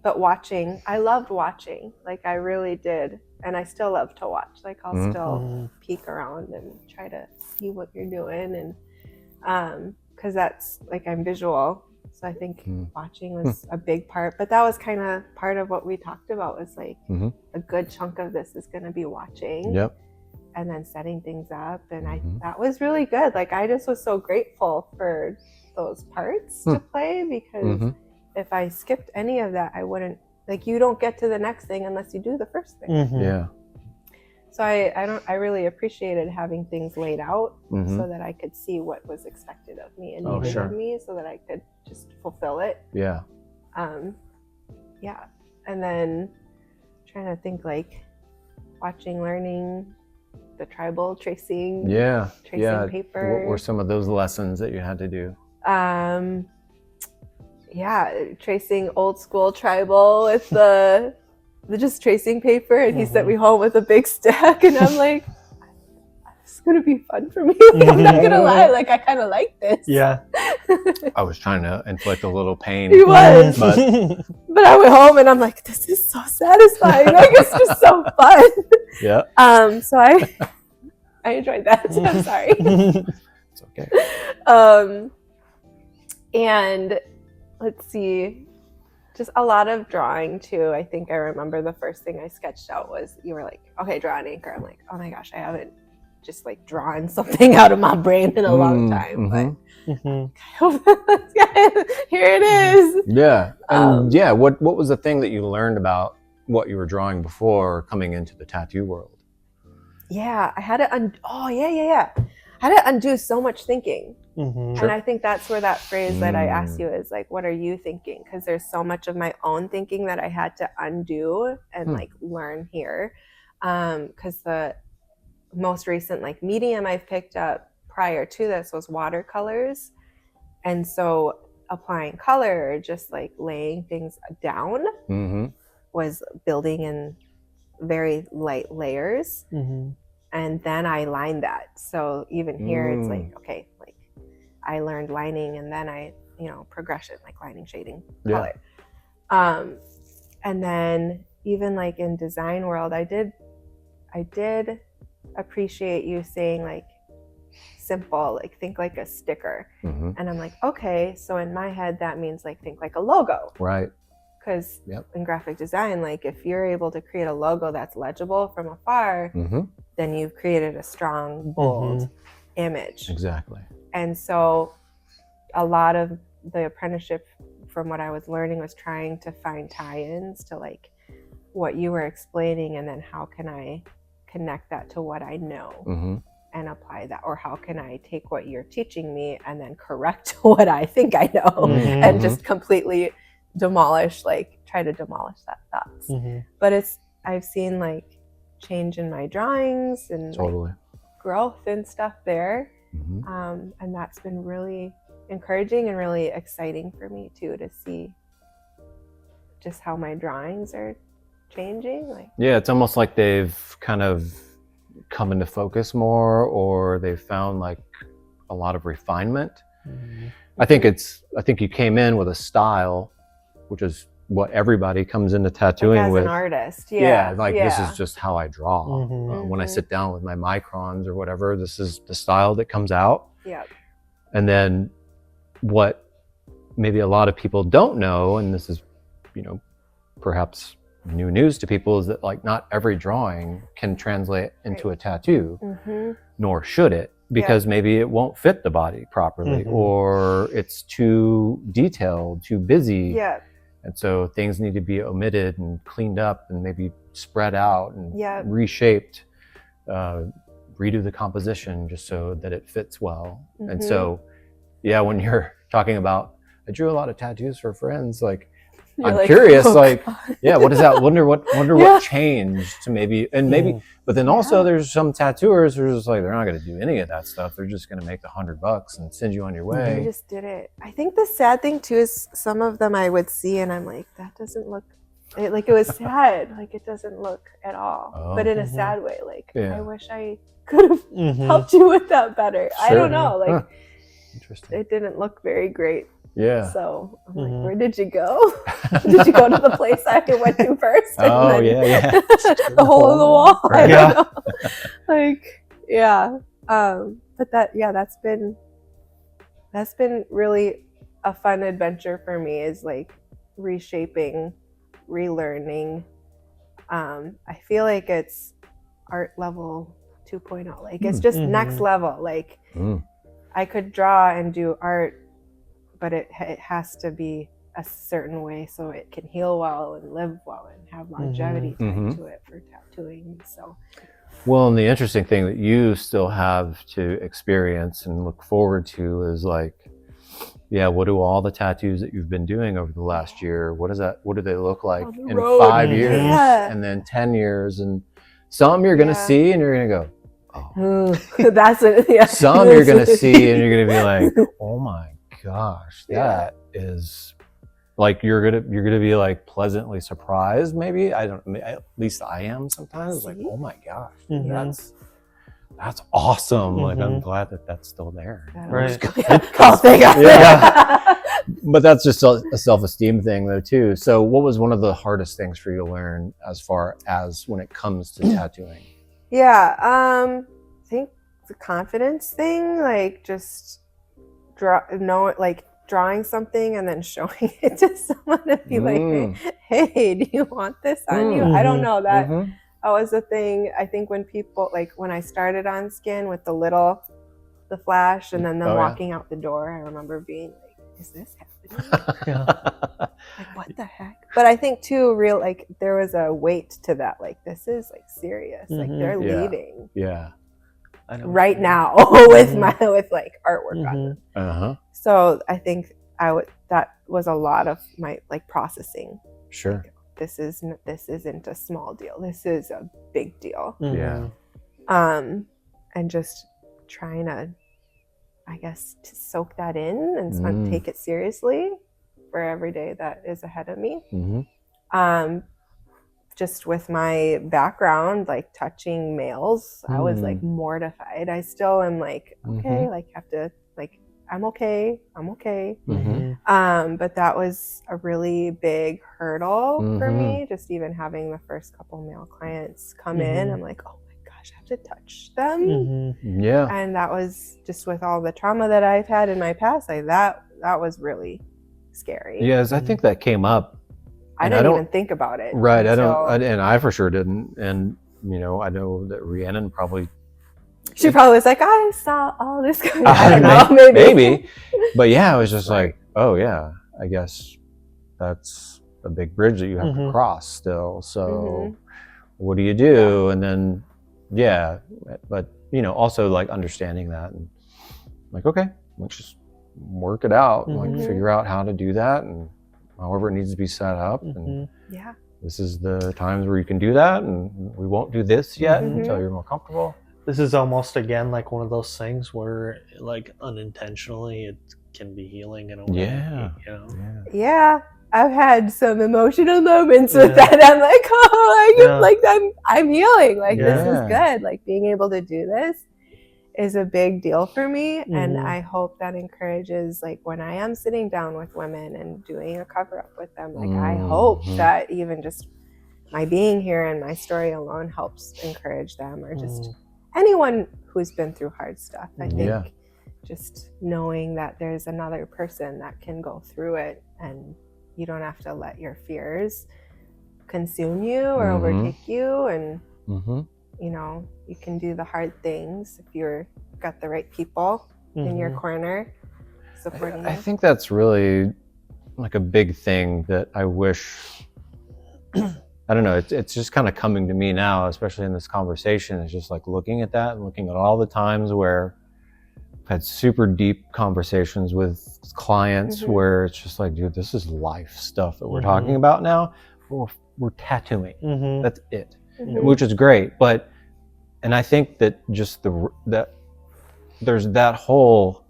But watching, I loved watching, like I really did. And I still love to watch. Like I'll still peek around and try to see what you're doing. And because that's like, I'm visual. So I think watching was a big part. But that was kind of part of what we talked about was like a good chunk of this is going to be watching. Yep. And then setting things up. And that was really good. Like I just was so grateful for those parts to play because if I skipped any of that, I wouldn't, like you don't get to the next thing unless you do the first thing. Yeah. So I really appreciated having things laid out so that I could see what was expected of me and needed of me so that I could just fulfill it. Yeah. Yeah. And then trying to think like watching, learning the tribal tracing. Yeah. Tracing paper. What were some of those lessons that you had to do? Tracing old school tribal with the just tracing paper, and he sent me home with a big stack, and I'm like, this is gonna be fun for me. I'm not gonna lie, like I kind of like this. Yeah. I was trying to inflict a little pain. He was, but I went home and I'm like, this is so satisfying. Like it's just so fun. Yeah. So I enjoyed that. I'm sorry. It's okay. And let's see, just a lot of drawing too. I think I remember the first thing I sketched out was you were like, okay, draw an anchor. I'm like, oh my gosh, I haven't just like drawn something out of my brain in a long time. But I hope here it is. Yeah. And what was the thing that you learned about what you were drawing before coming into the tattoo world? Yeah, I had to how to undo so much thinking. Mm-hmm. And I think that's where that phrase that I asked you is like, what are you thinking? Because there's so much of my own thinking that I had to undo and like learn here. Because the most recent like medium I've picked up prior to this was watercolors. And so applying color or just like laying things down was building in very light layers. And then I lined that. So even here it's like, okay, like I learned lining and then I, you know, progression, like lining, shading, color. And then even like in design world, I did appreciate you saying like simple, like think like a sticker. And I'm like, okay, so in my head that means like think like a logo. Right. Because in graphic design, like if you're able to create a logo that's legible from afar, then you've created a strong, bold image. Exactly. And so a lot of the apprenticeship from what I was learning was trying to find tie-ins to like what you were explaining, and then how can I connect that to what I know and apply that, or how can I take what you're teaching me and then correct what I think I know and just completely try to demolish that thoughts. But I've seen like change in my drawings and like growth and stuff there. And that's been really encouraging and really exciting for me too, to see just how my drawings are changing. Like, yeah, it's almost like they've kind of come into focus more, or they've found like a lot of refinement. I think you came in with a style, which is what everybody comes into tattooing like as with. An artist, this is just how I draw. When I sit down with my microns or whatever, this is the style that comes out. And then what maybe a lot of people don't know, and this is, you know, perhaps new news to people, is that like not every drawing can translate into a tattoo, nor should it, because maybe it won't fit the body properly, or it's too detailed, too busy. And so things need to be omitted and cleaned up and maybe spread out and reshaped, redo the composition just so that it fits well. And so, when you're talking about, I drew a lot of tattoos for friends, like, I'm like, curious, like, what is that? Wonder what changed to maybe, but then also there's some tattooers who are just like, they're not going to do any of that stuff. They're just going to make $100 and send you on your way. They just did it. I think the sad thing too is some of them I would see and I'm like, that doesn't look, like it was sad. Like it doesn't look at all, but in a sad way. Like I wish I could have helped you with that better. Sure. I don't know. Like interesting. It didn't look very great. So I'm like, where did you go? Did you go to the place I went to first? The hole in the wall. I don't know. But that's been really a fun adventure for me, is like reshaping, relearning. I feel like it's art level 2.0. Like it's just next level. Like I could draw and do art, but it has to be a certain way so it can heal well and live well and have longevity tied to it for tattooing. So, well, and the interesting thing that you still have to experience and look forward to is like, what do all the tattoos that you've been doing over the last year, what do they look like in 5 years and then 10 years? And some you're going to see and you're going to go, that's it. Some you're going to see and you're going to be like, oh my gosh, that is like, you're gonna be like pleasantly surprised. Maybe at least I am sometimes. Like, oh my gosh, that's awesome. Like, I'm glad that that's still there. Right. But that's just a self-esteem thing though too. So what was one of the hardest things for you to learn as far as when it comes to tattooing? I think the confidence thing, like just drawing something and then showing it to someone and be like, hey, do you want this on you? I don't know, that was a thing. I think when people, like when I started on skin with the flash and then them walking out the door, I remember being like, is this happening? Like, what the heck? But I think too, like there was a weight to that. Like, this is like serious. Like they're leaving. right now with like artwork on them. So I think that was a lot of my like processing. Sure. Like, this isn't a small deal. This is a big deal. Yeah. And just trying to, I guess, to soak that in and take it seriously for every day that is ahead of me. Just with my background, like touching males, I was like mortified. I still am like, okay, like have to like, I'm okay. But that was a really big hurdle for me. Just even having the first couple male clients come in, I'm like, oh my gosh, I have to touch them. Yeah. And that was just with all the trauma that I've had in my past, like that was really scary. Yes, I think that came up. I didn't even think about it. Right. And I for sure didn't. And, you know, I know that Rhiannon probably. She probably was like, I saw all this coming. I don't know, maybe. But yeah, I was just like, oh yeah, I guess that's a big bridge that you have to cross still. So what do you do? And then, yeah, but, you know, also like understanding that and like, okay, let's just work it out and like figure out how to do that and however it needs to be set up. And this is the times where you can do that, and we won't do this yet until you're more comfortable. This is almost again like one of those things where like unintentionally it can be healing in a way. You know? Yeah. I've had some emotional moments with that. I'm like, oh, like I'm healing. Like this is good. Like being able to do this is a big deal for me. And I hope that encourages, like when I am sitting down with women and doing a cover up with them, like I hope that even just my being here and my story alone helps encourage them, or just anyone who's been through hard stuff. I think just knowing that there's another person that can go through it, and you don't have to let your fears consume you or overtake you. And you know, you can do the hard things if you're got the right people in your corner supporting I you. think that's really like a big thing that I wish, I don't know, it's just kind of coming to me now, especially in this conversation. It's just like looking at that and looking at all the times where I've had super deep conversations with clients where it's just like, dude, this is life stuff that we're talking about now. We're tattooing. That's it, which is great. But, and I think that just that there's that whole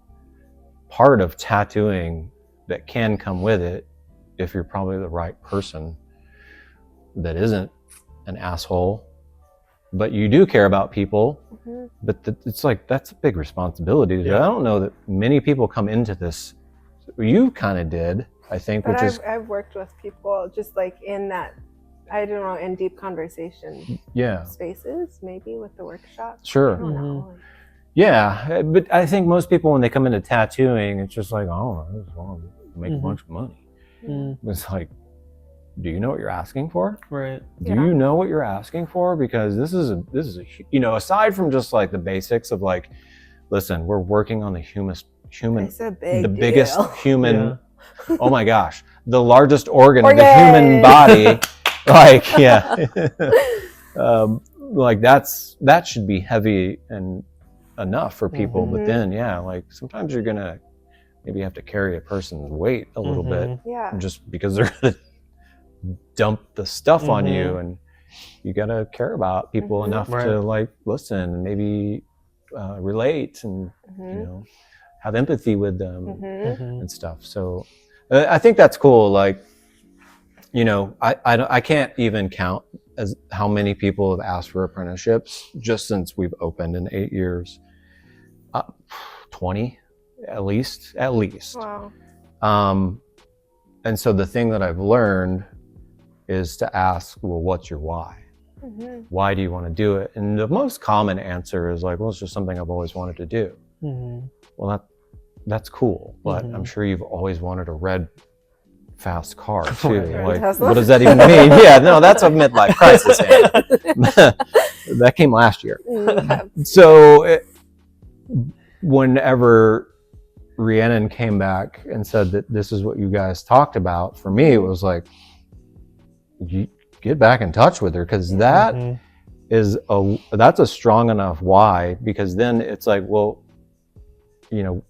part of tattooing that can come with it if you're probably the right person that isn't an asshole, but you do care about people. But it's like, that's a big responsibility. I don't know that many people come into this. You kind of did, I think, but which I've worked with people just like in that, I don't know, in deep conversation spaces, maybe with the workshop. Sure. I don't know. Yeah, but I think most people when they come into tattooing, it's just like, oh, I just want to make a bunch of money. It's like, do you know what you're asking for? Right. Do you know what you're asking for? Because this is a you know, aside from just like the basics of like, listen, we're working on the biggest human. Oh my gosh, the largest organ of the human body. Like, like that should be heavy and enough for people. But then, like sometimes you're gonna maybe have to carry a person's weight a little bit, just because they're gonna dump the stuff on you, and you gotta care about people enough to like listen and maybe relate and you know, have empathy with them and stuff. So I think that's cool. Like, you know, I can't even count as how many people have asked for apprenticeships just since we've opened in 8 years. 20 at least. Wow. And so the thing that I've learned is to ask, well, what's your why? Why do you want to do it? And the most common answer is like, well, it's just something I've always wanted to do. Well, that's cool, but I'm sure you've always wanted a red fast car too. Like, what does that even mean? No, that's a midlife crisis. That came last year. So whenever Rhiannon came back and said that this is what you guys talked about, for me it was like, you get back in touch with her, because that that's a strong enough why, because then it's like, well, you know,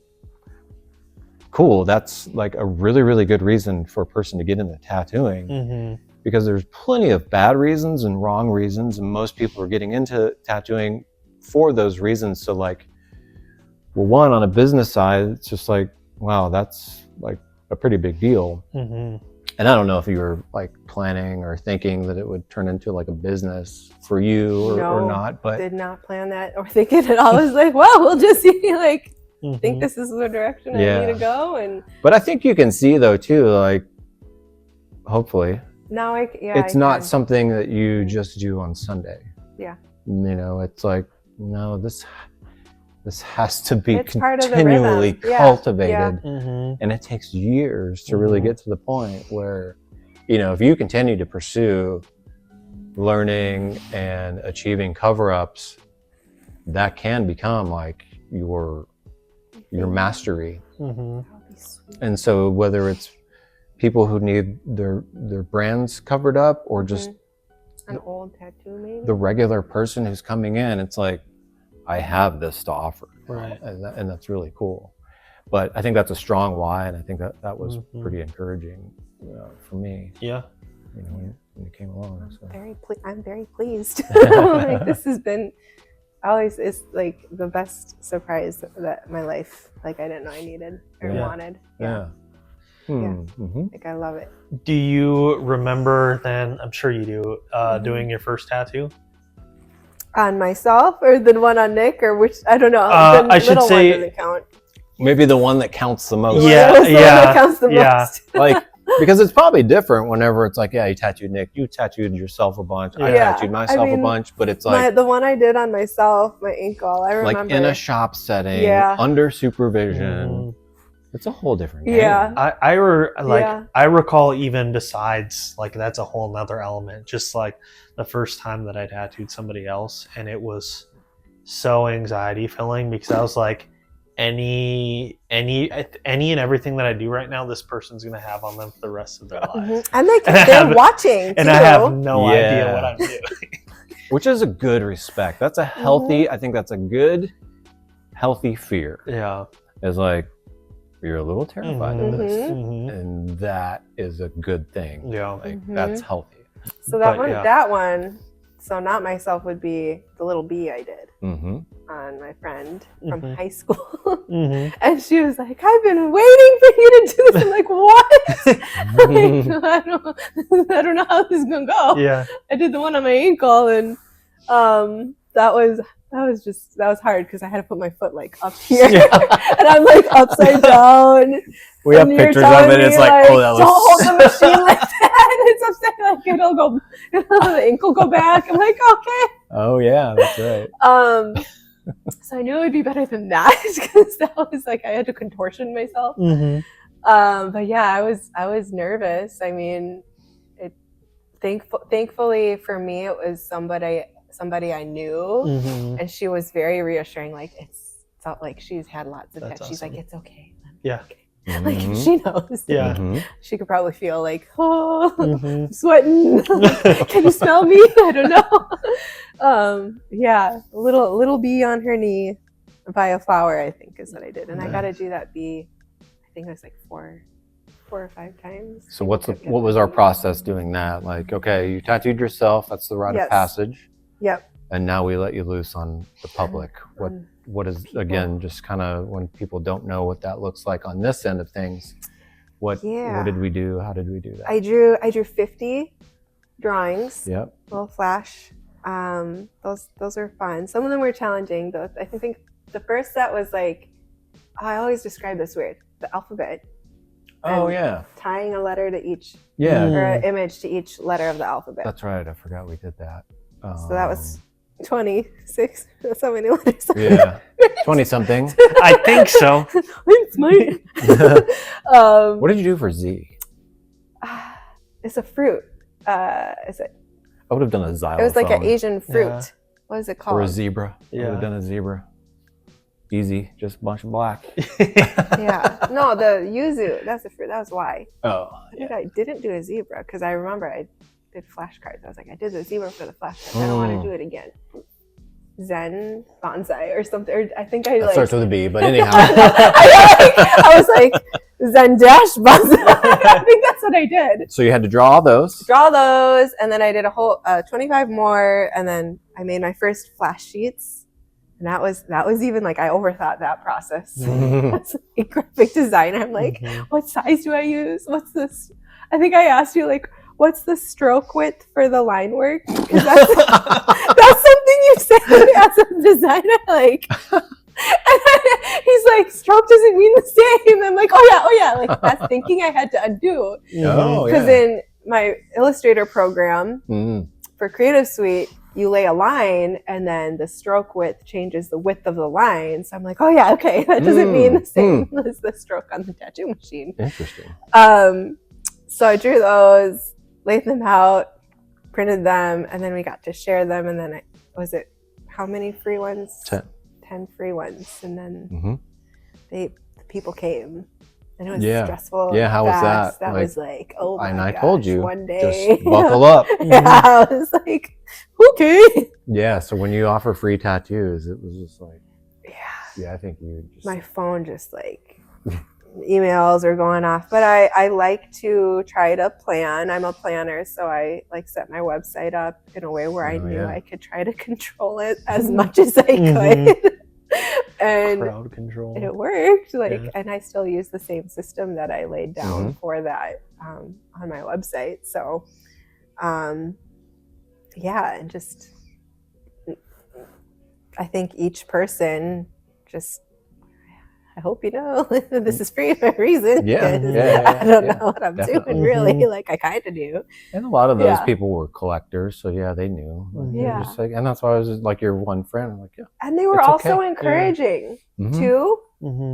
cool, that's like a really, really good reason for a person to get into tattooing, because there's plenty of bad reasons and wrong reasons, and most people are getting into tattooing for those reasons. So like, well, one, on a business side, it's just like, wow, that's like a pretty big deal. And I don't know if you were like planning or thinking that it would turn into like a business for you or not, but did not plan that or think it at all. I was like, well, we'll just see, like, think this is the direction I need to go. But I think you can see though too, like, hopefully now it's not something that you just do on Sunday. Yeah. You know, it's like, no, this has to be it's continually cultivated. Yeah. And it takes years to really get to the point where, you know, if you continue to pursue learning and achieving cover-ups, that can become like your mastery. And so whether it's people who need their brands covered up, or just an old tattoo, maybe the regular person who's coming in, it's like, I have this to offer, right? And that's really cool. But I think that's a strong why, and I think that was pretty encouraging for me. Yeah, you know, when you came along. So. I'm very pleased. Like, this has been always is like the best surprise that my life, like, I didn't know I needed or wanted. Like, I love it. Do you remember then? I'm sure you do. Doing your first tattoo on myself, or the one on Nick, or which, I don't know. I should say one doesn't count. Maybe the one that counts the most. That counts the most. Like, because it's probably different whenever it's like, yeah, you tattooed Nick, you tattooed yourself a bunch, I tattooed myself a bunch, but it's like the one I did on myself, my ankle, I remember, like in a shop setting, under supervision. It's a whole different game. I recall, even besides, like, that's a whole nother element, just like the first time that I tattooed somebody else, and it was so anxiety filling, because I was like, any and everything that I do right now, this person's gonna have on them for the rest of their lives. And they're watching and too. I have no idea what I'm doing. Which is a good respect. That's a healthy, I think that's a good, healthy fear. Yeah. It's like, you're a little terrified of this, and that is a good thing. Yeah, like that's healthy. So that one, so not myself, would be the little bee I did on my friend from high school, and she was like, "I've been waiting for you to do this." I'm like, "What?" Like, I don't know how this is gonna go. Yeah, I did the one on my ankle, and that was hard, because I had to put my foot like up here, and I'm like upside down. We have pictures of it. It's like, oh, that was. Don't hold the machine like that. It's upside, like it'll go, the ankle go back. I'm like, okay. Oh yeah, that's right. So I knew it would be better than that, because that was like, I had to contortion myself. But yeah, I was nervous. I mean, thankfully for me, it was somebody I knew, and she was very reassuring. Like, it's not like she's had lots of tattoos. Awesome. She's like, it's okay. Yeah. Okay. Like, she knows. Yeah. She could probably feel like, I'm sweating. Can you smell me? I don't know. Yeah. A little bee on her knee by a flower, I think, is what I did. And I got to do that bee, I think it was like four or 5 times. So what was our process doing that? Like, okay, you tattooed yourself. That's the rite of passage. Yep. And now we let you loose on the public. What is, again, just kind of when people don't know what that looks like on this end of things, what did we do? How did we do that? I drew 50 drawings. Yep. Little flash. Those are fun. Some of them were challenging though. I think the first set was like, I always describe this weird, the alphabet. Oh yeah. Tying a letter to each or an image to each letter of the alphabet. That's right. I forgot we did that. So that was 26. That's so many letters. Yeah. 20 something. I think so. It's mine. What did you do for Z? It's a fruit. Is it? I would have done a xylophone. It was like an Asian fruit. Yeah. What is it called? Or a zebra. Yeah. I would have done a zebra. Easy. Just a bunch of black. Yeah. No, the yuzu. That's the fruit. That was why. Oh. I think I didn't do a zebra, because I remember I did flashcards. I was like, I did the zebra for the flashcards. I don't want to do it again. Zen bonsai or something. Or I think I That like starts with a B, but anyhow. I was like Zen dash bonsai. I think that's what I did. So you had to draw those. Draw those, and then I did a whole 25 more, and then I made my first flash sheets, and that was even like I overthought that process. That's like graphic design. I'm like, what size do I use? What's this? I think I asked you like, what's the stroke width for the line work? Because that's something you say as a designer, like. And then he's like, stroke doesn't mean the same. I'm like, oh yeah, like that's thinking I had to undo. Because in my Illustrator program for Creative Suite, you lay a line and then the stroke width changes the width of the line. So I'm like, oh yeah, okay, that doesn't mean the same as the stroke on the tattoo machine. Interesting. So I drew those, laid them out, printed them, and then we got to share them. And then how many free ones? 10 free ones, and then the people came, and it was stressful. Yeah, how was that? That was like, oh my gosh, I told you, one day, just buckle up. Yeah, I was like, okay. Yeah, so when you offer free tattoos, it was just like, yeah, I think you just... My phone just like, emails are going off, but I like to try to plan. I'm a planner, so I like set my website up in a way where I knew I could try to control it as much as I could. And crowd control. It worked. And I still use the same system that I laid down for that on my website. So and just I think each person just, I hope you know this is free for a reason. I don't know what I'm doing really. Like I kind of do. And a lot of those people were collectors, so they knew. Like, just like, and that's why I was just like your one friend. I'm like, and they were also encouraging too.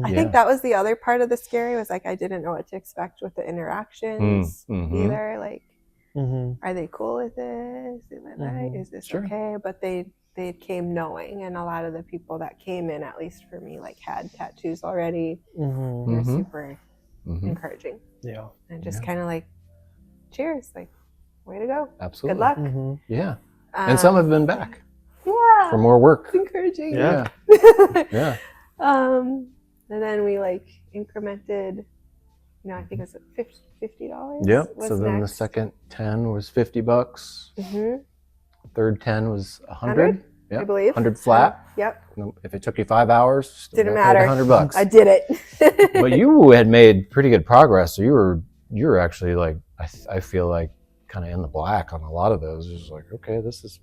I think that was the other part of the scary was like I didn't know what to expect with the interactions either. Like, are they cool with this? Is this okay? But they came knowing, and a lot of the people that came in, at least for me, like had tattoos already. They're super encouraging. Yeah. And just kind of like, cheers, like, way to go. Absolutely. Good luck. Yeah. And some have been back. Yeah. For more work. It's encouraging. Yeah. Yeah. And then we like incremented, I think it was $50. Yep. So then the second 10 was $50. Third 10 was 100. I believe 100 flat. Yep. If it took you 5 hours, didn't matter. $100. I did it. But you had made pretty good progress. So you were actually like, I feel like kind of in the black on a lot of those. Just like, okay, this is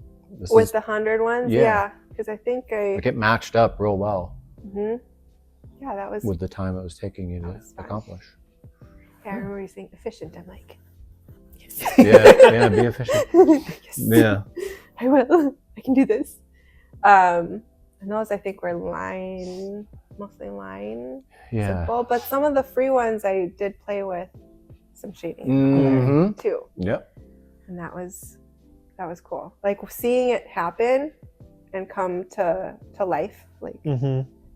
with the 100 ones. Yeah. Because I think like it matched up real well. Yeah, that was with the time it was taking you to accomplish. Yeah, I remember you saying efficient. I'm like, yes. Yeah, be efficient. Yes. Yeah. I will. I can do this. And those I think were mostly line simple, but some of the free ones I did play with some shading too. Yep. And that was cool. Like seeing it happen and come to life, like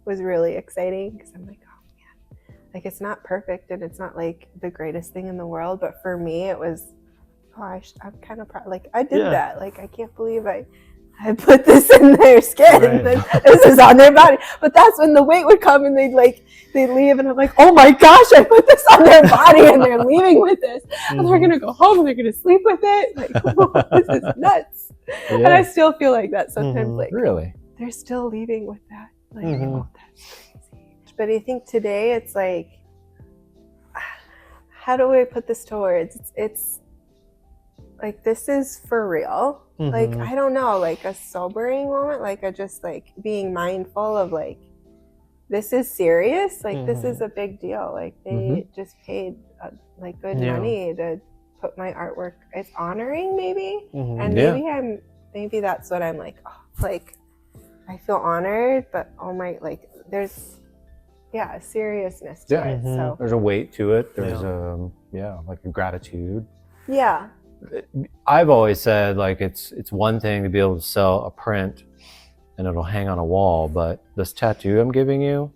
was really exciting because I'm like, oh man, like it's not perfect and it's not like the greatest thing in the world, but for me it was, I'm kind of proud. Like I did that. Like I can't believe I put this in their skin. And this is on their body. But that's when the weight would come and they'd leave and I'm like, oh my gosh, I put this on their body and they're leaving with this. And they're gonna go home and they're gonna sleep with it. Like, this is nuts. And I still feel like that sometimes. Like really? They're still leaving with that. Like, oh, that's crazy. But I think today it's like, how do I put this towards? It's like, this is for real. Like, I don't know, like a sobering moment, like a just like being mindful of like, this is serious. Like, this is a big deal. Like they just paid like good money to put my artwork. It's honoring maybe. And maybe that's what I'm like, oh, like I feel honored, but oh my, like there's a seriousness to it. So there's a weight to it. There's like a gratitude. Yeah. I've always said like it's one thing to be able to sell a print and it'll hang on a wall, but this tattoo I'm giving you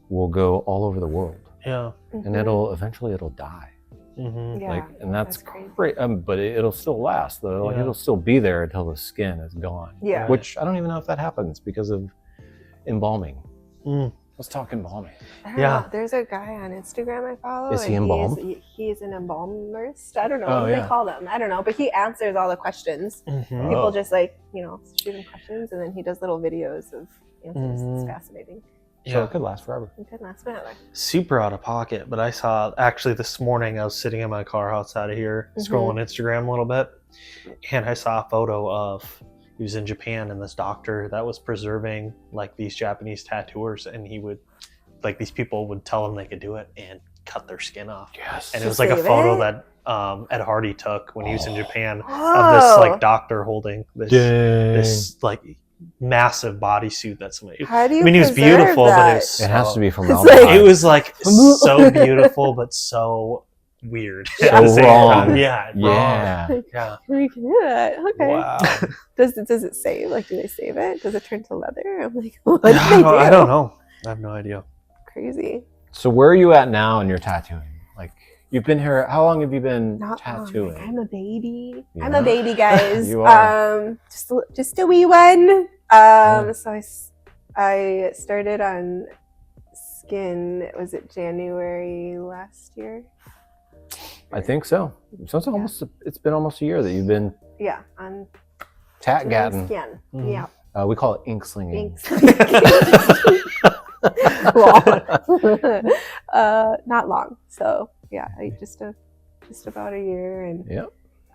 will go all over the world. Yeah. And it'll eventually die. Yeah, Like, and that's crazy. great. But it'll still last though. Like Yeah. it'll still be there until the skin is gone. Yeah. Which I don't even know if that happens because of embalming. Let's talk embalming. I don't Yeah. know. There's a guy on Instagram I follow. Is he and embalmed? He's an embalmerist. I don't know Oh, what yeah. they call them. I don't know. But he answers all the questions. People just like, shoot him questions, and then he does little videos of answers. It's fascinating. So it could last forever. It could last forever. Super out of pocket, but I saw actually this morning I was sitting in my car outside of here scrolling Instagram a little bit, and I saw a photo of he was in Japan and this doctor that was preserving like these Japanese tattooers, and he would like these people would tell him they could do it and cut their skin off. Yes. And it To was like a save photo it? that Ed Hardy took when he was in Japan of this like doctor holding this like massive bodysuit that somebody. How do you I mean, he was preserve beautiful, but that? it was It has to be from It's Alabama. like- it was like so beautiful, but so weird. So at the same wrong. time. Yeah. Yeah. Wrong. Yeah. We can do that. Okay. Wow. Does it save? Like, do they save it? Does it turn to leather? I'm like, what do they I do? don't know. I have no idea. Crazy. So where are you at now in your tattooing? Like you've been here. How long have you been Not tattooing? long. I'm a baby. Yeah. I'm a baby, guys. You are. Just a wee one. So I started on skin. Was it January last year? I think so. So it's been almost a year that you've been Yeah, on tat-gatting. skin. Mhm. Yeah. We call it ink slinging. Not long. So yeah, just about a year, and Yep.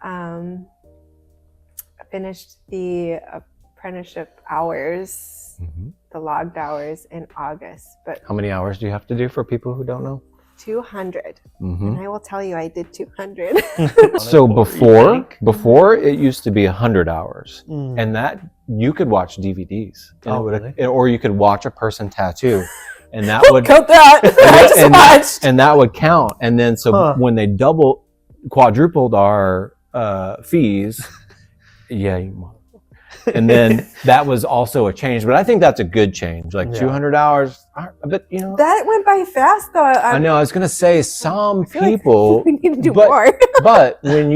I finished the apprenticeship hours, the logged hours in August, but How many hours do you have to do for people who don't know? 200. Mm-hmm. And I will tell you, I did 200. So before it used to be 100 hours, Mm. and that you could watch DVDs, and Oh, it would, really? or you could watch a person tattoo, and that would Cut that. I just watched. and that would count. And then when they quadrupled our fees, yeah, and then that was also a change. But I think that's a good change. Like 200 hours, but That went by fast, though. I know. I was gonna say some I feel like people, we need to do but- more. but when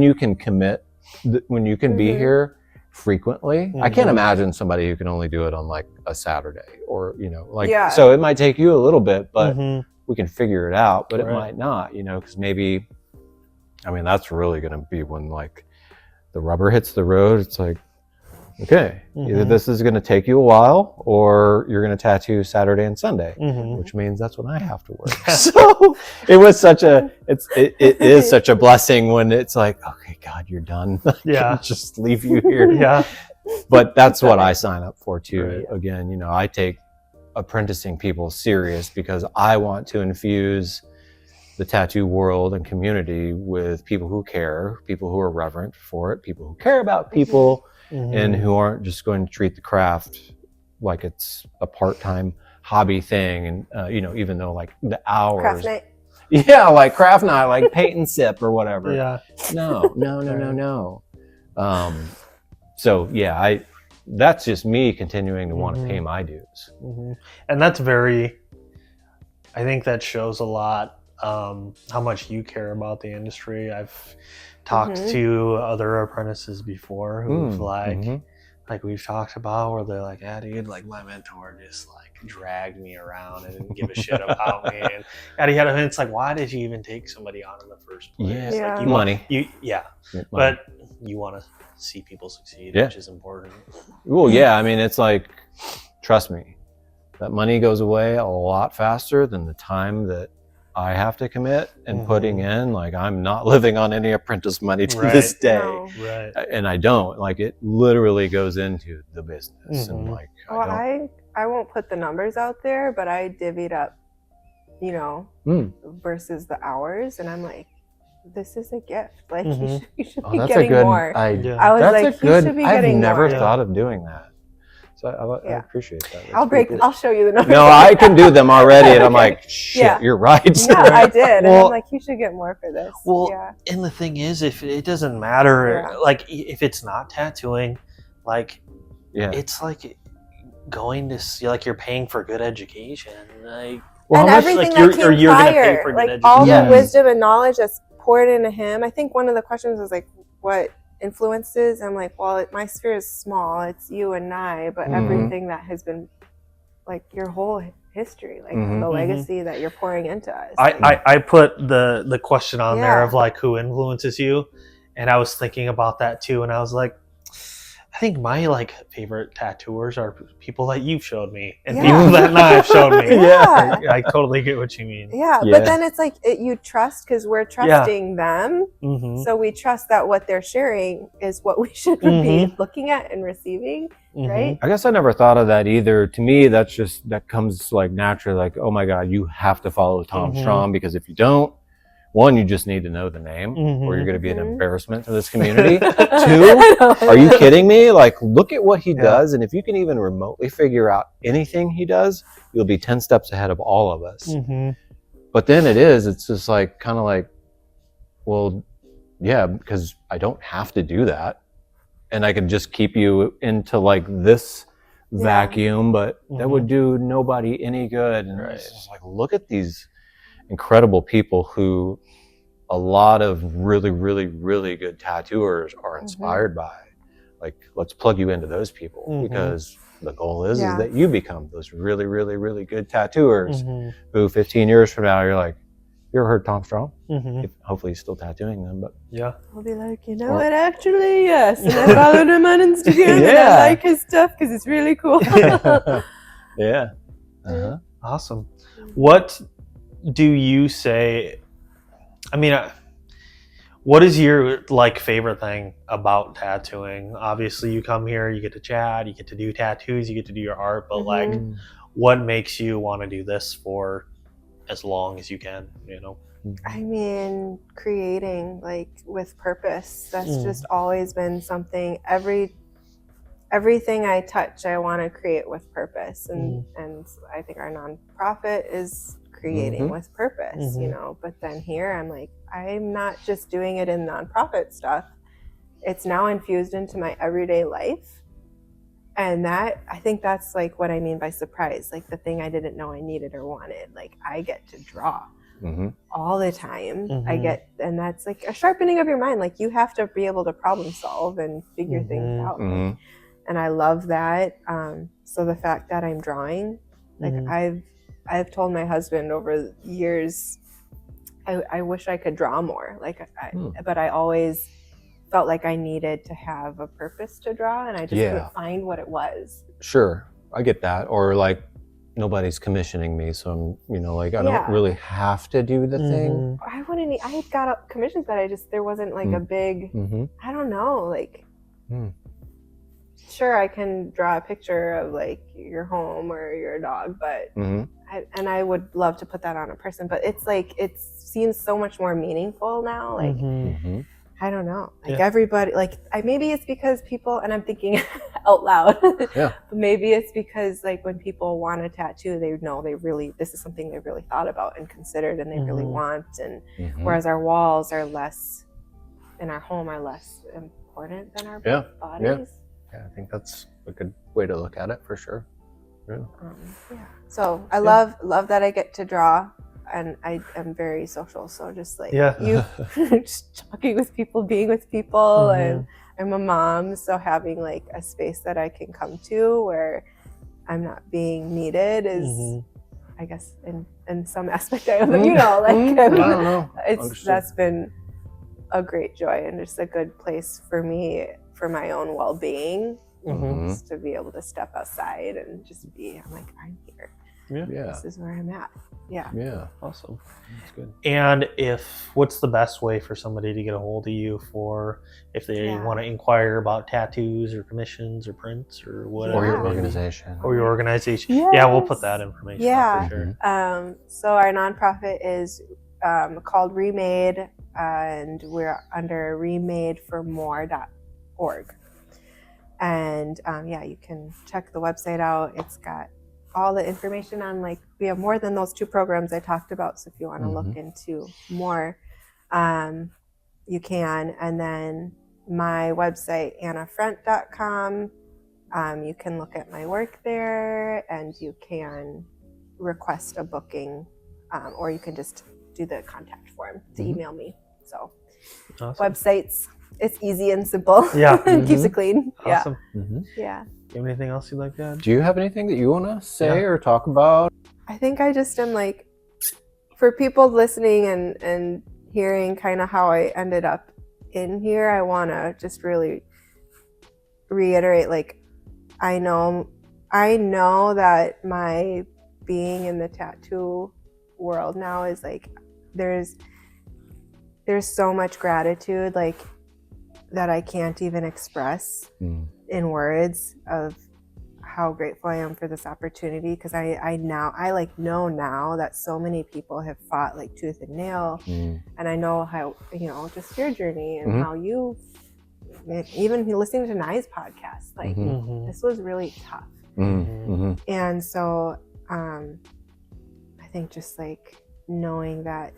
you can commit, when you can be here frequently, I can't Mhm. imagine somebody who can only do it on like a Saturday or Yeah. So it might take you a little bit, but Mhm. we can figure it out. But it Right. might not, because maybe, that's really gonna be when like the rubber hits the road. It's like, okay, either Mhm. this is gonna take you a while, or you're gonna tattoo Saturday and Sunday. Mhm. Which means that's when I have to work. So it is such a blessing when it's like, okay, God, you're done. I can Yeah. just leave you here. Yeah. But that's what I sign up for too. Right. Again, I take apprenticing people serious because I want to infuse the tattoo world and community with people who care, people who are reverent for it, people who care about people, and who aren't just going to treat the craft like it's a part-time hobby thing. And even though like the hours, Craft night. yeah, like craft night, like paint and sip or whatever. Yeah. No. So yeah, that's just me continuing to want to pay my dues. Mhm. And that's I think that shows a lot how much you care about the industry. I've talked to other apprentices before who've like we've talked about, where they're like, yeah, dude, like my mentor just like dragged me around and didn't give a shit about me, and yada. And it's like, why did you even take somebody on in the first place? Yeah. Like, Money. But you want to see people succeed, Yeah. which is important. Well, yeah, it's like, trust me, that money goes away a lot faster than the time that I have to commit and putting in. Like, I'm not living on any apprentice money to this day. No. Right. And I don't. Like, it literally goes into the business. And Mhm. like, Well, I won't put the numbers out there, but I divvied up, versus the hours, and I'm like, this is a gift. Like, you should be that's a getting good more. Yeah. I was that's like, a good, you should be I've getting never more. thought of doing that. So I Yeah. appreciate that. That's I'll pretty cool. I'll show you the numbers. No, I can do them already. And I'm Okay. like, shit, Yeah. you're right. Yeah, I did. And Well- I'm like, you should get more for this. Well, yeah. and the thing is, if it doesn't matter, Yeah. like if it's not tattooing, like Yeah. it's like going to see, like you're paying for good education. Like Well, and how much, everything like, that came you're gonna pay prior, for like good all education. the wisdom and knowledge that's poured into him. I think one of the questions was like, what influences? I'm like, well, my sphere is small. It's you and I, but everything that has been, like, your whole history, like the legacy that you're pouring into us. I put the question on there of Yeah. like who influences you, and I was thinking about that too, and I was like, I think my like favorite tattooers are people that you've showed me and people that I've showed me. Yeah. I totally get what you mean. Yeah, but then it's like you trust, because we're trusting them. So we trust that what they're sharing is what we should be looking at and receiving, right? I guess I never thought of that either. To me, that comes like naturally, like, oh my God, you have to follow Tom Strom, because if you don't, one, you just need to know the name, or you're going to be an embarrassment to this community. Two, are you kidding me? Like, look at what he does, and if you can even remotely figure out anything he does, you'll be 10 steps ahead of all of us. But then it's just like, kind of like, well, yeah, because I don't have to do that, and I could just keep you into like this vacuum, but that would do nobody any good. And it's just like, look at these incredible people who a lot of really, really, really good tattooers are inspired by. Like, let's plug you into those people, because the goal is that you become those really, really, really good tattooers who 15 years from now, you're like, you ever heard Tom Strom? Hopefully he's still tattooing them, but I'll be like, you know what, actually, yes. And I followed him on Instagram and I like his stuff because it's really cool. Awesome. What do you say? I mean, what is your like favorite thing about tattooing? Obviously, you come here, you get to chat, you get to do tattoos, you get to do your art, but like, what makes you want to do this for as long as you can? You know, I mean, creating like with purpose. That's just always been something. Everything I touch, I want to create with purpose, and I think our nonprofit is creating with purpose, you know. But then here, I'm like, I'm not just doing it in nonprofit stuff. It's now infused into my everyday life, and that, I think that's like what I mean by surprise, like the thing I didn't know I needed or wanted. Like, I get to draw all the time. I get, and that's like a sharpening of your mind. Like, you have to be able to problem solve and figure things out. And I love that. So the fact that I'm drawing, like I've told my husband over years, I wish I could draw more. Like, but I always felt like I needed to have a purpose to draw, and I just couldn't find what it was. Sure, I get that. Or like, nobody's commissioning me, so I'm, you know, like, I don't really have to do the thing. I wouldn't. I had got up commissions, but there wasn't like a big. I don't know, like. Sure, I can draw a picture of like your home or your dog, but I would love to put that on a person, but it's like, it seems so much more meaningful now. Like, I don't know, like everybody, like maybe it's because people, and I'm thinking out loud, maybe it's because like when people want a tattoo, they know this is something they really thought about and considered, and they really want, and whereas our walls are less, in our home, are less important than our bodies. Yeah, I think that's a good way to look at it, for sure. So I love that I get to draw, and I am very social. So just like you, just talking with people, being with people, and I'm a mom, so having like a space that I can come to where I'm not being needed is, I guess, in some aspect, I don't know, like I don't know. That's been a great joy, and just a good place for me, for my own well-being, just to be able to step outside and just be, I'm like, I'm here. This is where I'm at. Awesome. That's good. And what's the best way for somebody to get a hold of you for if they want to inquire about tattoos or commissions or prints or whatever? Or your organization. Or your organization. Yes. Yeah, we'll put that information up for sure. So our nonprofit is called Remade, and we're under remadeformore.org. And you can check the website out. It's got all the information on, like, we have more than those 2 programs I talked about. So if you want to look into more, you can. And then my website, annafriendt.com, you can look at my work there, and you can request a booking, or you can just do the contact form to email me. So Awesome. websites, it's easy and simple. Yeah. Keeps it clean. Awesome. Yeah. You have anything else you'd like to add? Do you have anything that you want to say or talk about? I think I just am like, for people listening and hearing kind of how I ended up in here, I want to just really reiterate, like, I know that my being in the tattoo world now is like, there's so much gratitude, like, that I can't even express in words of how grateful I am for this opportunity, because I know now that so many people have fought like tooth and nail, and I know how, just your journey and how you, even listening to Nye's podcast, like this was really tough. And so I think just like knowing that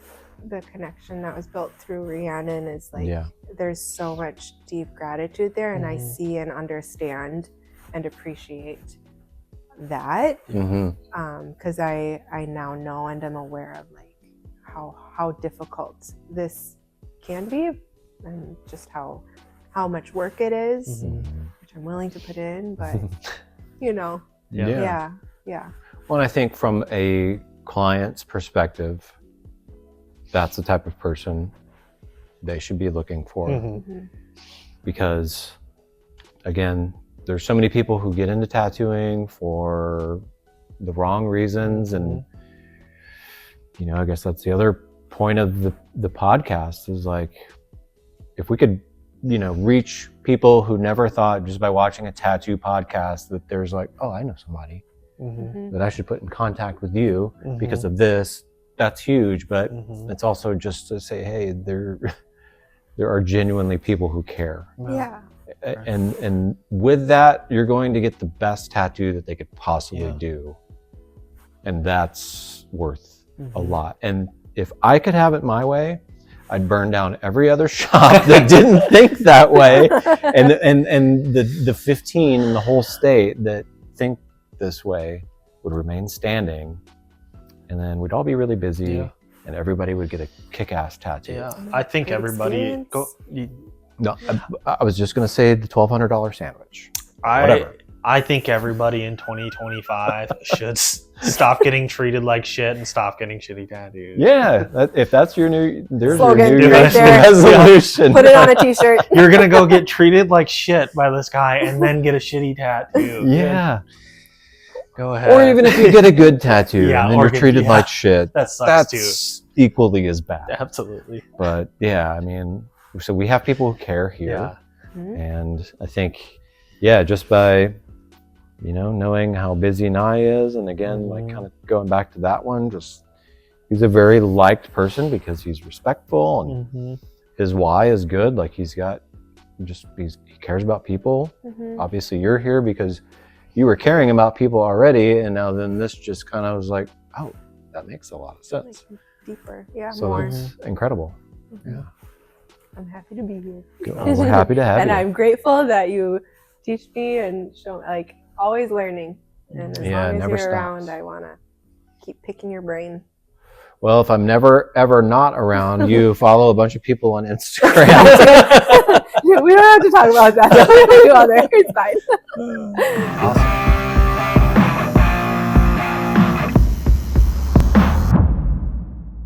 the connection that was built through Rhiannon is like, there's so much deep gratitude there, and I see and understand and appreciate that, because I now know and am aware of like how difficult this can be, and just how much work it is, which I'm willing to put in, but yeah. Well, I think from a client's perspective, that's the type of person they should be looking for, because again, there's so many people who get into tattooing for the wrong reasons, and I guess that's the other point of the podcast is like, if we could reach people who never thought just by watching a tattoo podcast that there's like, oh, I know somebody that I should put in contact with you because of this, that's huge. But it's also just to say, hey, there are genuinely people who care. And with that, you're going to get the best tattoo that they could possibly do. And that's worth a lot. And if I could have it my way, I'd burn down every other shop that didn't think that way. And the 15 in the whole state that think this way would remain standing. And then we'd all be really busy and everybody would get a kick-ass tattoo. Yeah, I think everybody No, I was just going to say the $1,200 sandwich. I think everybody in 2025 should stop getting treated like shit and stop getting shitty tattoos. Yeah, if that's your new, there's slogan your new right there. resolution. Put it on a t-shirt. You're going to go get treated like shit by this guy and then get a shitty tattoo. Yeah. Go ahead. Or even if you get a good tattoo and then you're treated like shit, that sucks that's too. Equally as bad. Absolutely. But yeah, I mean, so we have people who care here. And I think, just by, knowing how busy Nye is, and again, like kind of going back to that one, just, he's a very liked person because he's respectful and his why is good. Like he cares about people. Obviously you're here because you were caring about people already, and now then this just kind of was like, oh, that makes a lot of sense. Deeper, so more. That's incredible. Yeah. I'm happy to be here. We're happy to have you. And I'm grateful that you teach me and show, like, always learning. And as long as you're around, I want to keep picking your brain. Well, if I'm never, ever not around, you follow a bunch of people on Instagram. We don't have to talk about that. It's fine. Awesome.